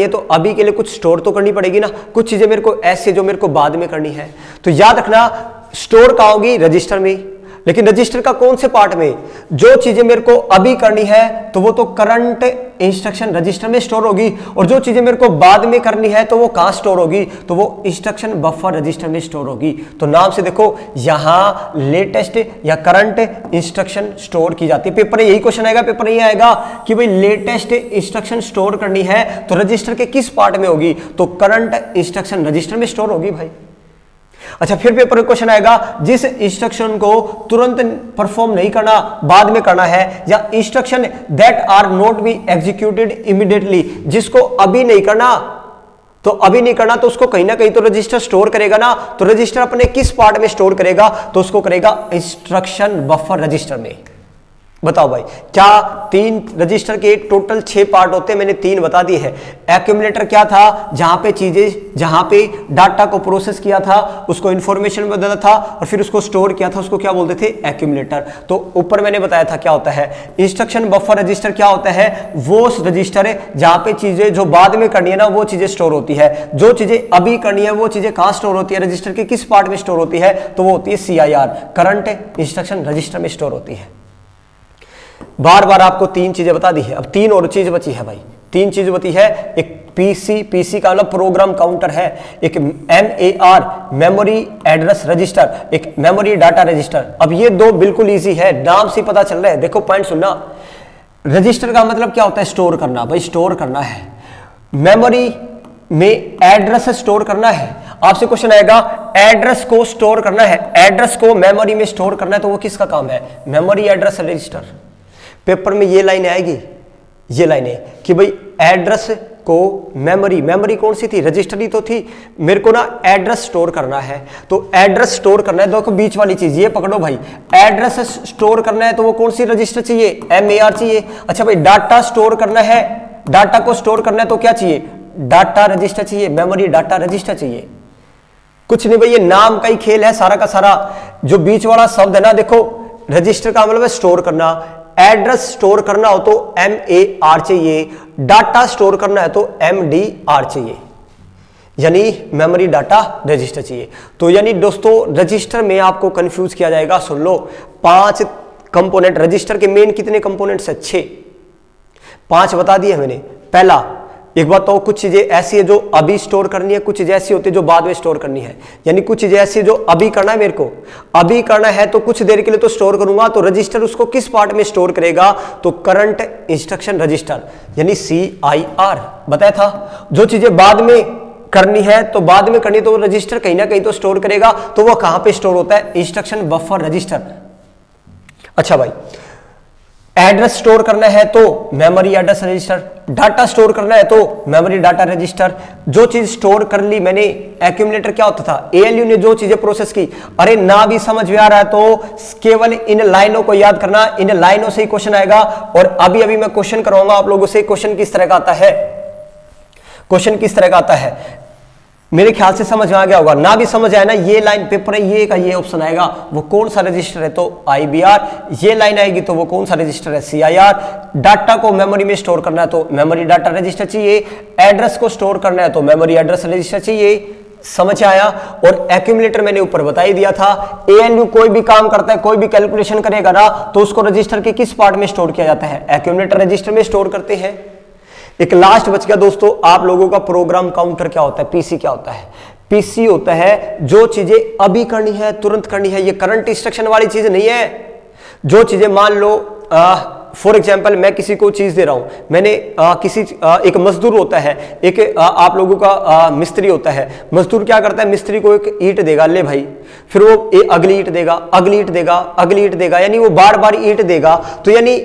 तो अभी के लिए कुछ स्टोर तो करनी पड़ेगी ना। कुछ चीजें मेरे को ऐसे जो मेरे को बाद में करनी है, तो याद रखना स्टोर कहां होगी, रजिस्टर में। लेकिन रजिस्टर का कौन से पार्ट में, जो चीजें मेरे को अभी करनी है तो वो तो करंट इंस्ट्रक्शन रजिस्टर में स्टोर होगी, और जो चीजें मेरे को बाद में करनी है तो वो कहां स्टोर होगी, तो वो इंस्ट्रक्शन बफर रजिस्टर में स्टोर होगी। तो नाम से देखो, यहां लेटेस्ट या करंट इंस्ट्रक्शन स्टोर की जाती है। पेपर में यही क्वेश्चन आएगा, पेपर में आएगा कि भाई लेटेस्ट इंस्ट्रक्शन स्टोर करनी है तो रजिस्टर के किस पार्ट में होगी, तो करंट इंस्ट्रक्शन रजिस्टर में स्टोर होगी भाई। अच्छा, फिर पेपर में क्वेश्चन आएगा, जिस इंस्ट्रक्शन को तुरंत परफॉर्म नहीं करना, बाद में करना है, या instruction that are not be executed immediately, जिसको अभी नहीं करना, तो अभी नहीं करना तो उसको कहीं ना कहीं तो रजिस्टर स्टोर करेगा ना। तो रजिस्टर अपने किस पार्ट में स्टोर करेगा, तो उसको करेगा इंस्ट्रक्शन बफर रजिस्टर में। बताओ भाई, क्या 3 रजिस्टर के टोटल 6 पार्ट होते हैं, मैंने 3 बता दिए हैं। एक्यूमुलेटर क्या था, जहां पे चीजें, जहां पे डाटा को प्रोसेस किया था, उसको इंफॉर्मेशन में बदला था और फिर उसको स्टोर किया था, उसको क्या बोलते थे, एक्यूमुलेटर। तो ऊपर मैंने बताया था क्या होता है। इंस्ट्रक्शन बफर रजिस्टर क्या होता है, वो रजिस्टर है जहां पे चीजें जो बाद में करनी है ना, वो चीजें स्टोर होती है। जो चीजें अभी करनी है वो चीजें कहां स्टोर होती है, रजिस्टर के किस पार्ट में स्टोर होती है, तो वो होती है CIR, करंट इंस्ट्रक्शन रजिस्टर में स्टोर होती है। बार बार आपको 3 चीजें बता दी है, अब 3 और चीज बची है भाई। 3 चीज बची है, एक पीसी का मतलब प्रोग्राम काउंटर है, एक MAR मेमोरी एड्रेस रजिस्टर, एक मेमोरी डाटा रजिस्टर। अब ये 2 बिल्कुल इजी है, नाम से पता चल रहा है। देखो पॉइंट सुनना, रजिस्टर का मतलब क्या होता है, स्टोर करना, भाई स्टोर करना है। मेमोरी में एड्रेस स्टोर करना है। आपसे क्वेश्चन आएगा, एड्रेस को स्टोर करना है, एड्रेस को मेमोरी में स्टोर करना है, तो वो किसका काम है, मेमोरी एड्रेस रजिस्टर। पेपर में ये लाइन आएगी, ये लाइन है कि भाई एड्रेस को मेमोरी कौन सी थी, रजिस्टर ही तो थी। मेरे को ना एड्रेस स्टोर करना है, तो एड्रेस स्टोर करना है, देखो बीच वाली चीज ये पकड़ो भाई, एड्रेस स्टोर करना है तो वो कौन सी रजिस्टर चाहिए, MAR चाहिए। अच्छा भाई, डाटा स्टोर करना है, डाटा को स्टोर करना है तो क्या चाहिए, डाटा रजिस्टर चाहिए, मेमोरी डाटा रजिस्टर चाहिए। कुछ नहीं भाई, ये नाम का ही खेल है सारा का सारा। जो बीच वाला शब्द है ना, देखो रजिस्टर का मतलब है स्टोर करना, एड्रेस स्टोर करना हो तो MAR चाहिए, डाटा स्टोर करना है तो MDR चाहिए, यानी मेमोरी डाटा रजिस्टर चाहिए। तो यानी दोस्तों रजिस्टर में आपको कंफ्यूज किया जाएगा, सुन लो, 5 कंपोनेंट रजिस्टर के मेन कितने कंपोनेंट्स है, 6, 5 बता दिए मैंने। पहला, एक बात तो कुछ चीजें ऐसी है जो अभी स्टोर करनी है, कुछ चीजें ऐसी होती है जो बाद में स्टोर करनी है। यानी कुछ चीजें ऐसी जो अभी करना है, मेरे को अभी करना है तो कुछ देर के लिए तो स्टोर करूंगा, तो रजिस्टर उसको किस पार्ट में स्टोर करेगा, तो करंट इंस्ट्रक्शन रजिस्टर, यानी CIR बताया था। जो चीजें बाद में करनी है तो बाद में करनी, तो रजिस्टर कहीं ना कहीं तो स्टोर करेगा, तो वो कहां पे स्टोर होता है, इंस्ट्रक्शन बफर रजिस्टर। अच्छा भाई, एड्रेस स्टोर करना है तो memory address register, data store करना है तो मेमोरी डाटा रजिस्टर। जो चीज स्टोर कर ली मैंने, एक्यूमुलेटर क्या होता था, ALU ने जो चीजें प्रोसेस की। अरे ना भी समझ में आ रहा है तो केवल इन लाइनों को याद करना, इन लाइनों से ही क्वेश्चन आएगा। और अभी अभी मैं क्वेश्चन करवाऊंगा आप लोगों से, क्वेश्चन किस तरह का आता है, क्वेश्चन किस तरह का आता है, मेरे ख्याल से समझ में आ गया होगा। ना भी समझ आया ना, ये लाइन पेपर है, ये का ये ऑप्शन आएगा, वो कौन सा रजिस्टर है, तो IBR। ये लाइन आएगी तो वो कौन सा रजिस्टर है, CIR। डाटा को मेमोरी में स्टोर करना है तो मेमोरी डाटा रजिस्टर चाहिए, एड्रेस को स्टोर करना है तो मेमोरी एड्रेस रजिस्टर चाहिए। समझ आया। और एक्यूमुलेटर मैंने ऊपर बता ही दिया था, ALU कोई भी काम करता है, कोई भी कैलकुलेशन करेगा ना, तो उसको रजिस्टर के किस पार्ट में स्टोर किया जाता है, एक्यूमुलेटर रजिस्टर में स्टोर करते हैं। एक लास्ट बच गया दोस्तों, आप लोगों का प्रोग्राम काउंटर क्या होता है, PC क्या होता है। PC होता है जो चीजें अभी करनी है, तुरंत करनी है, ये करंट इंस्ट्रक्शन वाली चीज नहीं है। जो चीजें मान लो फॉर एग्जाम्पल मैं किसी को चीज दे रहा हूं, मैंने एक मजदूर होता है, एक आप लोगों का मिस्त्री होता है। मजदूर क्या करता है, मिस्त्री को एक ईंट देगा, ले भाई, फिर वो अगली ईंट देगा, अगली ईंट देगा, अगली ईंट देगा, यानी वो बार बार ईंट देगा। तो यानी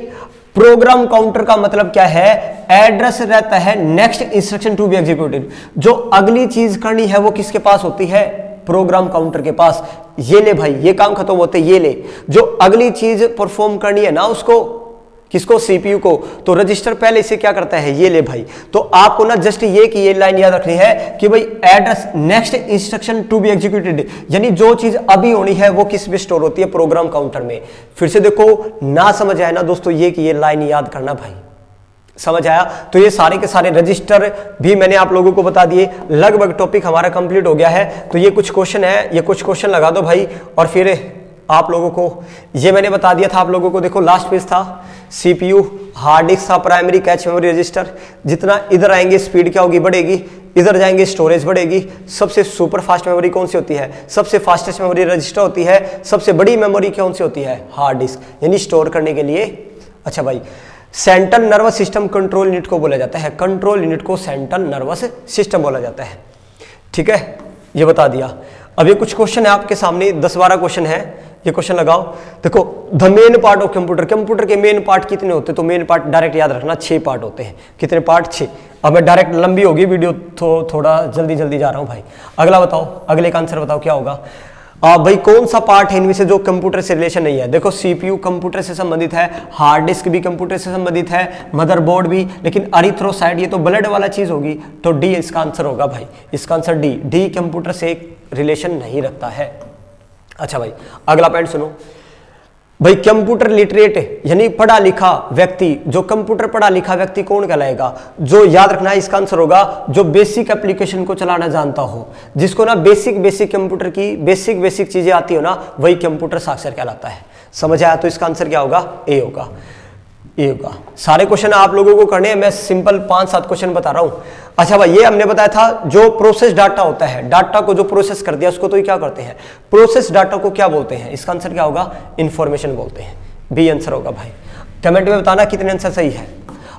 प्रोग्राम काउंटर का मतलब क्या है, एड्रेस रहता है next instruction to be executed. जो अगली चीज करनी है वो किसके पास होती है, प्रोग्राम काउंटर के पास। ये ले भाई, ये काम खत्म होते, ये ले, जो अगली चीज परफॉर्म करनी है ना उसको, किसको, CPU को, तो रजिस्टर पहले से क्या करता है, ये ले भाई। तो आपको ना जस्ट ये कि ये लाइन याद रखनी है कि भाई address next instruction to be executed, यानी जो चीज अभी होनी है वो किस में स्टोर होती है, प्रोग्राम काउंटर में। फिर से देखो, ना समझ आया ना दोस्तों, ये कि ये लाइन याद करना भाई, समझ आया। तो ये सारे के सारे रजिस्टर भी मैंने आप लोगों को बता दिए। लगभग टॉपिक हमारा कंप्लीट हो गया है। तो ये कुछ क्वेश्चन है, ये कुछ क्वेश्चन लगा दो भाई, और फिर आप लोगों को ये मैंने बता दिया था आप लोगों को। देखो लास्ट पेज था, CPU, हार्ड डिस्क था, प्राइमरी कैच मेमोरी रजिस्टर। जितना इधर आएंगे स्पीड क्या होगी, बढ़ेगी, इधर जाएंगे स्टोरेज बढ़ेगी। सबसे सुपर फास्ट मेमोरी कौन सी होती है, सबसे फास्टेस्ट मेमोरी रजिस्टर होती है। सबसे बड़ी मेमोरी कौन सी होती है, हार्ड डिस्क, यानी स्टोर करने के लिए। अच्छा भाई, central nervous system control unit को बोला जाता है, कंट्रोल यूनिट को सेंट्रल नर्वस सिस्टम बोला जाता है। ठीक है, ये बता दिया। अब ये कुछ क्वेश्चन है आपके सामने, 10-12 क्वेश्चन है, ये क्वेश्चन लगाओ। देखो, the main part of computer, computer के मेन पार्ट कितने होते हैं? तो मेन पार्ट डायरेक्ट याद रखना 6 पार्ट होते हैं। कितने पार्ट? 6। अब मैं डायरेक्ट, लंबी होगी वीडियो तो थोड़ा जल्दी जा रहा हूं भाई। अगला बताओ, अगले का आंसर बताओ क्या होगा। भाई कौन सा पार्ट है इनमें से जो कंप्यूटर से रिलेशन नहीं है? देखो, सीपीयू कंप्यूटर से संबंधित है, हार्ड डिस्क भी कंप्यूटर से संबंधित है, मदरबोर्ड भी, लेकिन अरिथ्रोसाइट ये तो ब्लड वाला चीज होगी, तो डी इसका आंसर होगा भाई। इसका आंसर डी कंप्यूटर से एक रिलेशन नहीं रखता है। अच्छा भाई, अगला पॉइंट सुनो भाई। कंप्यूटर लिटरेट यानी पढ़ा लिखा व्यक्ति, जो कंप्यूटर पढ़ा लिखा व्यक्ति कौन कहलाएगा? जो, याद रखना है इसका आंसर होगा, जो बेसिक एप्लीकेशन को चलाना जानता हो, जिसको ना बेसिक कंप्यूटर की बेसिक चीजें आती हो ना, वही कंप्यूटर साक्षर कहलाता है। समझ आया? तो इसका आंसर क्या होगा? ए होगा। सारे क्वेश्चन आप लोगों को करने हैं, मैं सिंपल 5-7 क्वेश्चन बता रहा हूं। अच्छा भाई, ये हमने बताया था जो प्रोसेस डाटा होता है, डाटा को जो प्रोसेस कर दिया उसको तो ये क्या करते हैं? प्रोसेस डाटा को क्या बोलते हैं? इसका आंसर क्या होगा? इंफॉर्मेशन बोलते हैं। बी आंसर होगा भाई। कमेंट में बताना कितने आंसर सही है।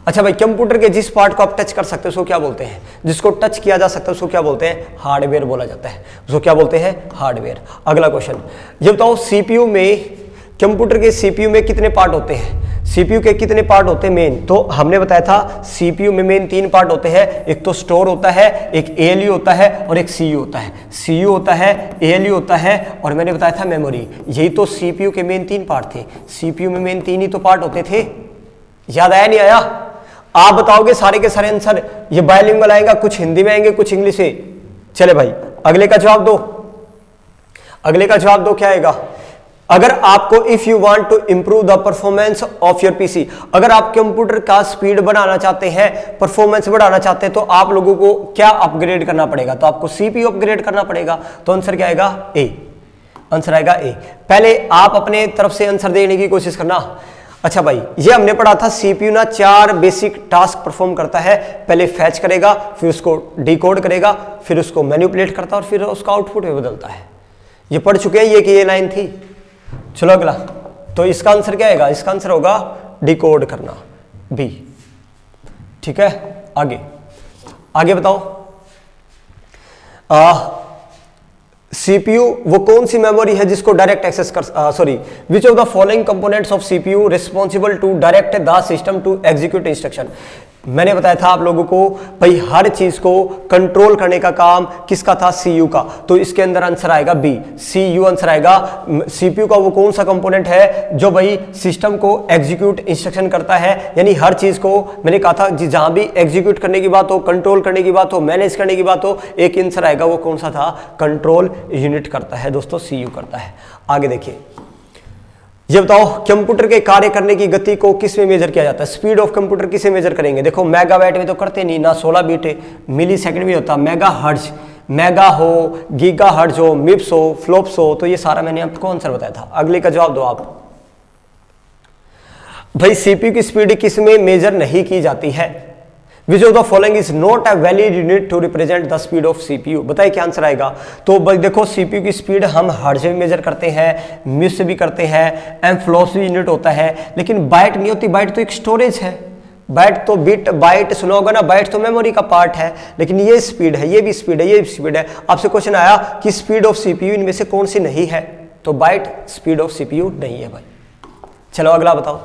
अच्छा भाई, कंप्यूटर के जिस पार्ट को आप टच कर सकते हो उसको क्या बोलते हैं? जिसको टच किया जा सकता है उसको क्या बोलते हैं? हार्डवेयर बोला जाता है। उसको क्या बोलते हैं? हार्डवेयर। अगला क्वेश्चन, ये बताओ, सीपीयू में, कंप्यूटर के सीपीयू में कितने पार्ट होते हैं? सीपीयू के कितने पार्ट होते हैं मेन? तो हमने बताया था सीपीयू में मेन 3 पार्ट होते हैं। एक तो स्टोर होता है, एक एएलयू होता है और एक सीयू होता है। सीयू होता है, एएलयू होता है, और मैंने बताया था मेमोरी। यही तो सीपीयू के मेन 3 पार्ट थे। सीपीयू में मेन 3 ही तो पार्ट होते थे। याद आया नहीं आया? आप बताओगे सारे के सारे आंसर। ये बायलिंगुअल आएगा, कुछ हिंदी में आएंगे, कुछ इंग्लिश से। चले भाई, अगले का जवाब दो। अगले का जवाब दो, क्या आएगा? अगर आपको, if you want to improve the performance of your PC, अगर आप कंप्यूटर का स्पीड बढ़ाना चाहते हैं, परफॉर्मेंस बढ़ाना चाहते हैं, तो आप लोगों को क्या अपग्रेड करना पड़ेगा? तो आपको सीपीयू अपग्रेड करना पड़ेगा। तो आंसर क्या आएगा? ए। आंसर आएगा ए। पहले आप अपने तरफ से आंसर देने की कोशिश करना। अच्छा भाई, ये हमने पढ़ा था, सीपीयू ना 4 बेसिक टास्क परफॉर्म करता है। पहले फैच करेगा, फिर उसको डिकोड करेगा, फिर उसको मैनिपुलेट करता है और फिर उसका आउटपुट में बदलता है। ये पढ़ चुके हैं, ये लाइन थी। चलो अगला, तो इसका आंसर क्या आएगा? इसका आंसर होगा डिकोड करना, बी। ठीक है, आगे बताओ। सीपीयू वो कौन सी मेमोरी है जिसको डायरेक्ट एक्सेस कर, which of the following components of CPU responsible to direct the system to execute instruction? मैंने बताया था आप लोगों को भाई, हर चीज को कंट्रोल करने का काम किसका था? सीयू का। तो इसके अंदर आंसर आएगा बी, सीयू आंसर आएगा। सीपीयू का वो कौन सा कंपोनेंट है जो भाई सिस्टम को एग्जीक्यूट इंस्ट्रक्शन करता है? यानी हर चीज को, मैंने कहा था जहां भी एग्जीक्यूट करने की बात हो, कंट्रोल करने की बात हो, मैनेज करने की बात हो, एक आंसर आएगा, वो कौन सा था? कंट्रोल यूनिट करता है दोस्तों, सीयू करता है। आगे देखिए, ये बताओ, कंप्यूटर के कार्य करने की गति को किस में मेजर किया जाता है? स्पीड ऑफ कंप्यूटर किसे मेजर करेंगे? देखो, मेगाबाइट में तो करते नहीं ना, 16 बीट, मिली सेकंड में होता। मेगा हर्ट्ज, मेगा हो, गीगा हर्ट्ज हो, मिप्स हो, फ्लोप्स हो, तो ये सारा मैंने आपको आंसर बताया था। अगले का जवाब दो आप भाई। सीपीयू की स्पीड किस में मेजर नहीं की जाती है? Which of the following is not a valid unit to represent the speed of CPU? बताइए क्या आंसर आएगा? तो देखो, सीपीयू की स्पीड हम हर्ट्ज में मेजर करते हैं, मिस भी करते हैं, एम्फ्लोप्स भी यूनिट होता है, लेकिन बाइट नहीं होती। बाइट तो एक स्टोरेज है। बाइट तो बिट, बाइट सुना होगा ना, बाइट तो मेमोरी का पार्ट है, लेकिन ये स्पीड है, ये भी स्पीड है, ये भी स्पीड है। आपसे क्वेश्चन आया कि स्पीड ऑफ सीपीयू इनमें से कौन सी नहीं है? तो बाइट स्पीड ऑफ सीपीयू नहीं है भाई। चलो अगला बताओ।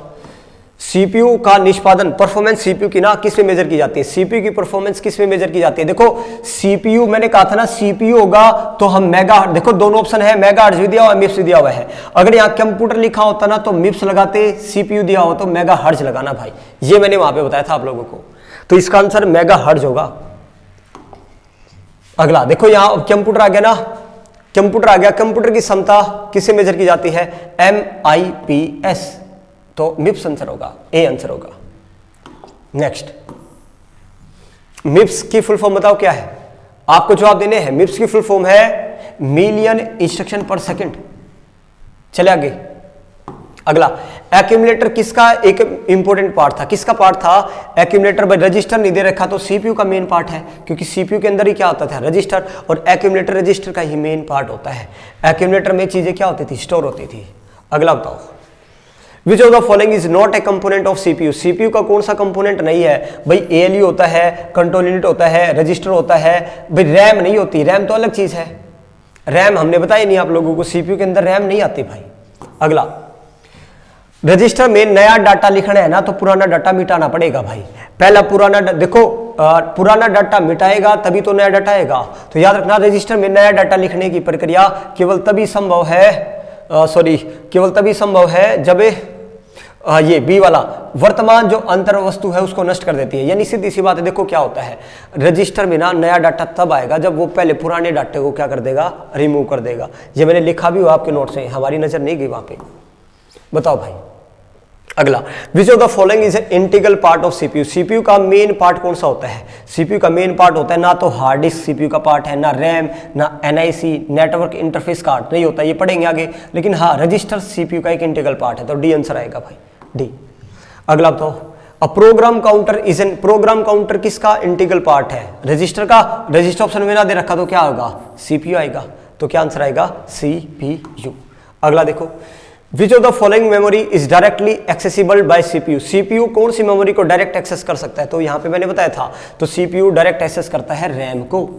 सीपीयू का निष्पादन, परफॉर्मेंस सीपीयू की ना किस में मेजर की जाती है? सीपीयू की परफॉर्मेंस किस में मेजर की जाती है? देखो, सीपीयू मैंने कहा था ना, सीपीयू होगा तो हम मेगा, देखो दोनों ऑप्शन है, मेगा हर्ट्ज भी दिया हुआ है, मिप्स भी दिया हुआ है। अगर यहाँ कंप्यूटर लिखा होता ना तो मिप्स लगाते, सीपीयू दिया हो तो मेगा हर्ट्ज लगाना भाई। ये मैंने वहां पे बताया था आप लोगों को। तो इसका आंसर मेगा हर्ट्ज होगा। अगला देखो, यहाँ कंप्यूटर आ गया ना, कंप्यूटर आ गया। कंप्यूटर की क्षमता किससे मेजर की जाती है? MIPS। तो मिप्स आंसर होगा, ए आंसर होगा। नेक्स्ट, मिप्स की फुल फॉर्म बताओ क्या है? आपको जवाब देने हैं। मिप्स की फुल फॉर्म है मिलियन इंस्ट्रक्शन पर सेकंड। चले आगे, अगला, एक्यूमुलेटर किसका एक इंपॉर्टेंट पार्ट था? किसका पार्ट था? एक्यूमुलेटर। भाई रजिस्टर नहीं दे रखा तो सीपीयू का मेन पार्ट है, क्योंकि सीपीयू के अंदर ही क्या होता था? रजिस्टर, और एक्यूमुलेटर रजिस्टर का ही मेन पार्ट होता है। एक्यूमुलेटर में चीजें क्या होती थी? स्टोर होती थी। अगला बताओ, Which of the following is not a component of CPU? CPU का कौन सा कंपोनेंट नहीं है? भाई ALU होता है, कंट्रोल यूनिट होता है, रजिस्टर होता है, भाई रैम नहीं होती। रैम तो अलग चीज है, रैम हमने बताया नहीं आप लोगों को, सीपीयू के अंदर रैम नहीं आती भाई। अगला, रजिस्टर में नया डाटा लिखना है ना तो पुराना डाटा मिटाना पड़ेगा भाई। पहला पुराना देखो, पुराना डाटा मिटाएगा तभी तो नया डाटा आएगा। तो याद रखना, रजिस्टर में नया डाटा लिखने की प्रक्रिया केवल तभी संभव है, केवल तभी संभव है जब ये बी वाला वर्तमान जो अंतर वस्तु है उसको नष्ट कर देती है। यानी सीधी सी बात है, देखो क्या होता है, रजिस्टर में ना नया डाटा तब आएगा जब वो पहले पुराने डाटे को क्या कर देगा, रिमूव कर देगा। ये मैंने लिखा भी हुआ आपके नोट से, हमारी नजर नहीं गई वहां पे। बताओ भाई। अगला, which of the following is integral part of CPU. CPU का मेन पार्ट कौन सा होता है? सीपीयू का मेन पार्ट होता है ना तो हार्ड डिस्क सीपीयू का पार्ट है, ना रैम, ना एनआईसी, नेटवर्क इंटरफेस कार्ड नहीं होता, ये पढ़ेंगे आगे। लेकिन हाँ, रजिस्टर सीपीयू का एक इंटीग्रल पार्ट है, तो डी आंसर आएगा भाई, डी। अगला बताओ, a program counter is an, program counter किसका इंटीग्रल पार्ट है? रजिस्टर का। रजिस्टर ऑप्शन में ना दे रखा तो क्या होगा, सीपीयू आएगा, तो क्या आंसर आएगा, सीपीयू। अगला देखो, विच of the following memory is directly accessible bye CPU. CPU कौन सी मेमोरी को डायरेक्ट एक्सेस कर सकता है? तो यहां पे मैंने बताया था, तो सीपीयू डायरेक्ट एक्सेस करता है रैम को।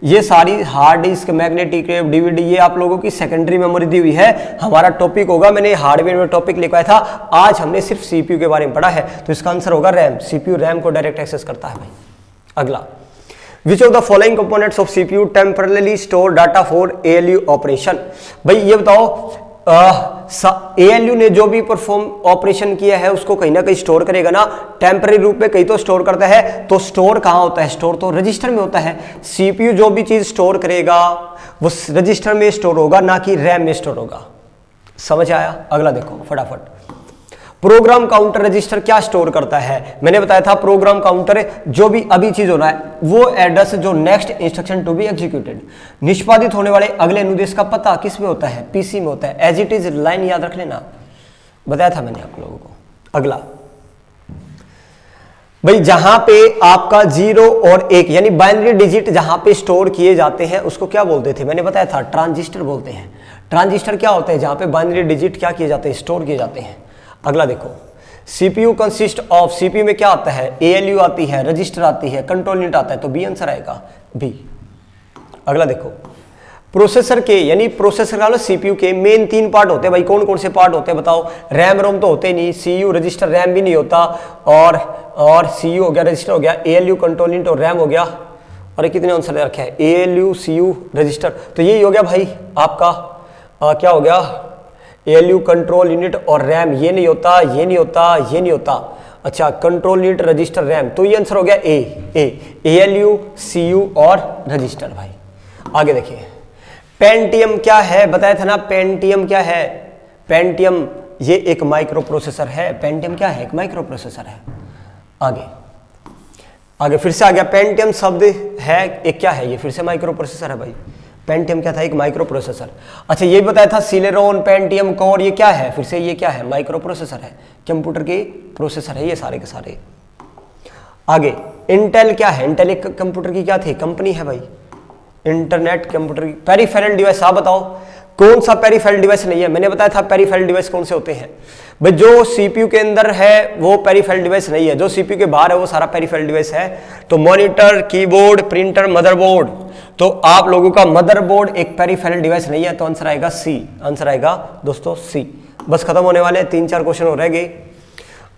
ये सारी hard disk, magnetic tape, DVD, ये आप लोगों की सेकेंडरी मेमोरी दी हुई है। हमारा टॉपिक होगा, मैंने हार्डवेयर में टॉपिक लिखवाया था, आज हमने सिर्फ सीपीयू के बारे में पढ़ा है, तो इसका आंसर होगा रैम। सीपीयू रैम को डायरेक्ट एक्सेस करता है भाई। अगला, which of the following components of CPU temporarily store data for ALU operation. भाई ये बताओ, एएलयू ने जो भी परफॉर्म ऑपरेशन किया है उसको कहीं ना कहीं स्टोर करेगा ना, टेम्पररी रूप में कहीं तो स्टोर करता है। तो स्टोर कहाँ होता है? स्टोर तो रजिस्टर में होता है। सीपीयू जो भी चीज स्टोर करेगा वो रजिस्टर में स्टोर होगा, ना कि रैम में स्टोर होगा। समझ आया? अगला देखो फटाफट, प्रोग्राम काउंटर रजिस्टर क्या स्टोर करता है? मैंने बताया था, प्रोग्राम काउंटर जो भी अभी चीज होना है वो एड्रेस जो next instruction to be executed, निष्पादित होने वाले अगले अनुदेश का पता किस में होता है? पीसी में होता है। एज इट इज लाइन याद रख लेना, बताया था मैंने आप लोगों को। अगला भाई, जहां पे आपका 0 और 1 यानी बाइनरी डिजिट जहां पे स्टोर किए जाते हैं उसको क्या बोलते थे? मैंने बताया था, ट्रांजिस्टर बोलते हैं। ट्रांजिस्टर क्या होते हैं? जहां पे बाइनरी डिजिट क्या किए जाते हैं, स्टोर किए जाते हैं। अगला देखो, सीपीयू कंसिस्ट ऑफ, सीपीयू में क्या आता है? एएलयू आती है, रजिस्टर आती है, कंट्रोल यूनिट आता है, तो बी आंसर आएगा, बी। अगला देखो, प्रोसेसर के यानी प्रोसेसर का सीपीयू के मेन 3 पार्ट होते हैं भाई। कौन कौन से पार्ट होते हैं बताओ? रैम रोम तो होते नहीं, सीयू रजिस्टर रैम भी नहीं होता, और सीयू हो गया, रजिस्टर हो गया, एएलयू कंट्रोल यूनिट और रैम हो गया। और कितने आंसर दे रखे हैं? एएलयू, सीयू, रजिस्टर, तो यही हो गया भाई आपका क्या हो गया, एएलयू कंट्रोल यूनिट और रैम। ये नहीं होता, ये नहीं होता, ये नहीं होता। अच्छा, कंट्रोल यूनिट, रजिस्टर, रैम, तो ये आंसर हो गया एएलयू, सीयू और रजिस्टर भाई। आगे देखिए, पेंटियम क्या है? बताया था ना, पेंटियम क्या है? पेंटियम ये एक माइक्रो प्रोसेसर है। पेंटियम क्या है? एक माइक्रो प्रोसेसर है। आगे फिर से आ गया, पेंटियम शब्द है एक क्या है? ये फिर से माइक्रो प्रोसेसर है भाई। पेंटियम क्या था? एक माइक्रो प्रोसेसर। अच्छा, ये बताया था सिलेरॉन, पेंटियम, कोर, ये क्या है? फिर से ये क्या है? माइक्रो प्रोसेसर है, कंप्यूटर के प्रोसेसर है ये सारे के सारे। आगे, इंटेल क्या है? इंटेल एक कंप्यूटर की क्या थी? कंपनी है भाई, इंटरनेट कंप्यूटर की। पेरिफेरल डिवाइस, आप बताओ कौन सा पेरिफेरल डिवाइस नहीं है? मैंने बताया था पेरिफेरल डिवाइस कौन से होते हैं भाई। जो सीपीयू के अंदर है वो पेरिफेरल डिवाइस नहीं है, जो सीपीयू के बाहर है वो सारा पेरिफेरल डिवाइस है। तो मॉनिटर, कीबोर्ड, प्रिंटर, मदरबोर्ड, तो आप लोगों का मदरबोर्ड एक पेरिफेरल डिवाइस नहीं है, तो आंसर आएगा सी। आंसर आएगा दोस्तों सी। बस खत्म होने वाले 3-4 क्वेश्चन हो रह गए।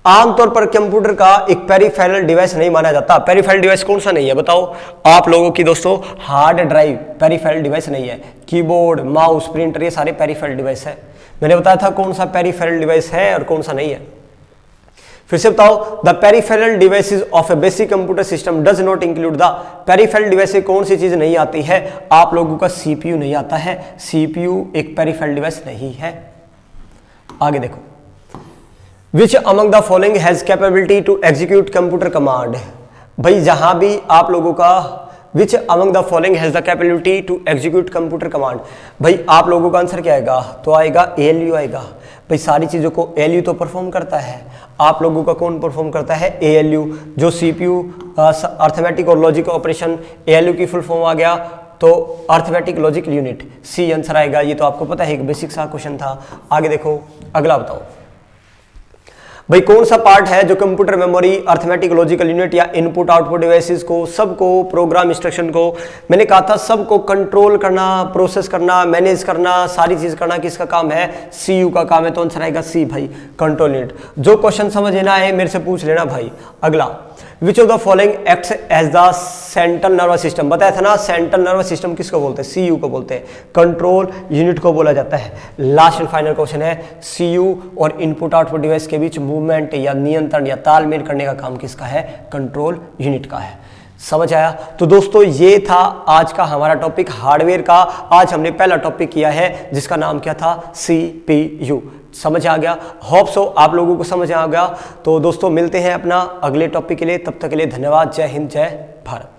आमतौर पर कंप्यूटर का एक पेरिफेरल डिवाइस नहीं माना जाता। पेरिफेरल डिवाइस कौन सा नहीं है बताओ आप लोगों की दोस्तों? हार्ड ड्राइव पेरिफेरल डिवाइस नहीं है। कीबोर्ड, माउस, प्रिंटर, ये सारे पेरिफेरल डिवाइस है। मैंने बताया था कौन सा पेरिफेरल डिवाइस है और कौन सा नहीं है। फिर से बताओ, the peripheral devices of A basic computer system does not include the. Peripheral device से कौन सी चीज नहीं आती है? आप लोगों का सीपीयू नहीं आता है। सीपीयू एक पेरिफेरल डिवाइस नहीं है। आगे देखो, which among the following has capability to execute computer command. भाई जहां भी आप लोगों का which among the following has the capability to execute computer command, भाई आप लोगों का आंसर क्या आएगा? तो आएगा एएलयू आएगा। भाई सारी चीजों को एएलयू तो परफॉर्म करता है। आप लोगों का कौन परफॉर्म करता है? एएलयू। जो सीपीयू अर्थमेटिक और लॉजिक ऑपरेशन, एएलयू की फुल फॉर्म आ गया तो arithmetic logic unit, C answer आएगा। ये तो आपको पता है, एक बेसिक सा क्वेश्चन था। आगे देखो, अगला बताओ भाई कौन सा पार्ट है जो computer memory, arithmetic logical unit या इनपुट आउटपुट डिवाइसेस को, सबको, प्रोग्राम इंस्ट्रक्शन को, मैंने कहा था सबको कंट्रोल करना, प्रोसेस करना, मैनेज करना, सारी चीज करना किसका काम है? सीयू का काम है। तो आंसर आएगा सी भाई, कंट्रोल यूनिट। जो क्वेश्चन समझ लेना है मेरे से पूछ लेना भाई। अगला, which of the following acts as the central nervous system, बताया था ना सेंट्रल नर्वस सिस्टम किसको बोलते हैं? सीयू को बोलते हैं, कंट्रोल यूनिट को बोला जाता है। लास्ट एंड फाइनल क्वेश्चन है, सीयू और इनपुट आउटपुट डिवाइस के बीच मूवमेंट या नियंत्रण या तालमेल करने का काम किसका है? कंट्रोल यूनिट का है। समझ आया? तो दोस्तों ये था आज का हमारा टॉपिक हार्डवेयर का। आज हमने पहला टॉपिक किया है जिसका नाम क्या था? CPU। समझ आ गया? होप सो आप लोगों को समझ आ गया। तो दोस्तों मिलते हैं अपना अगले टॉपिक के लिए, तब तक के लिए धन्यवाद। जय हिंद, जय भारत।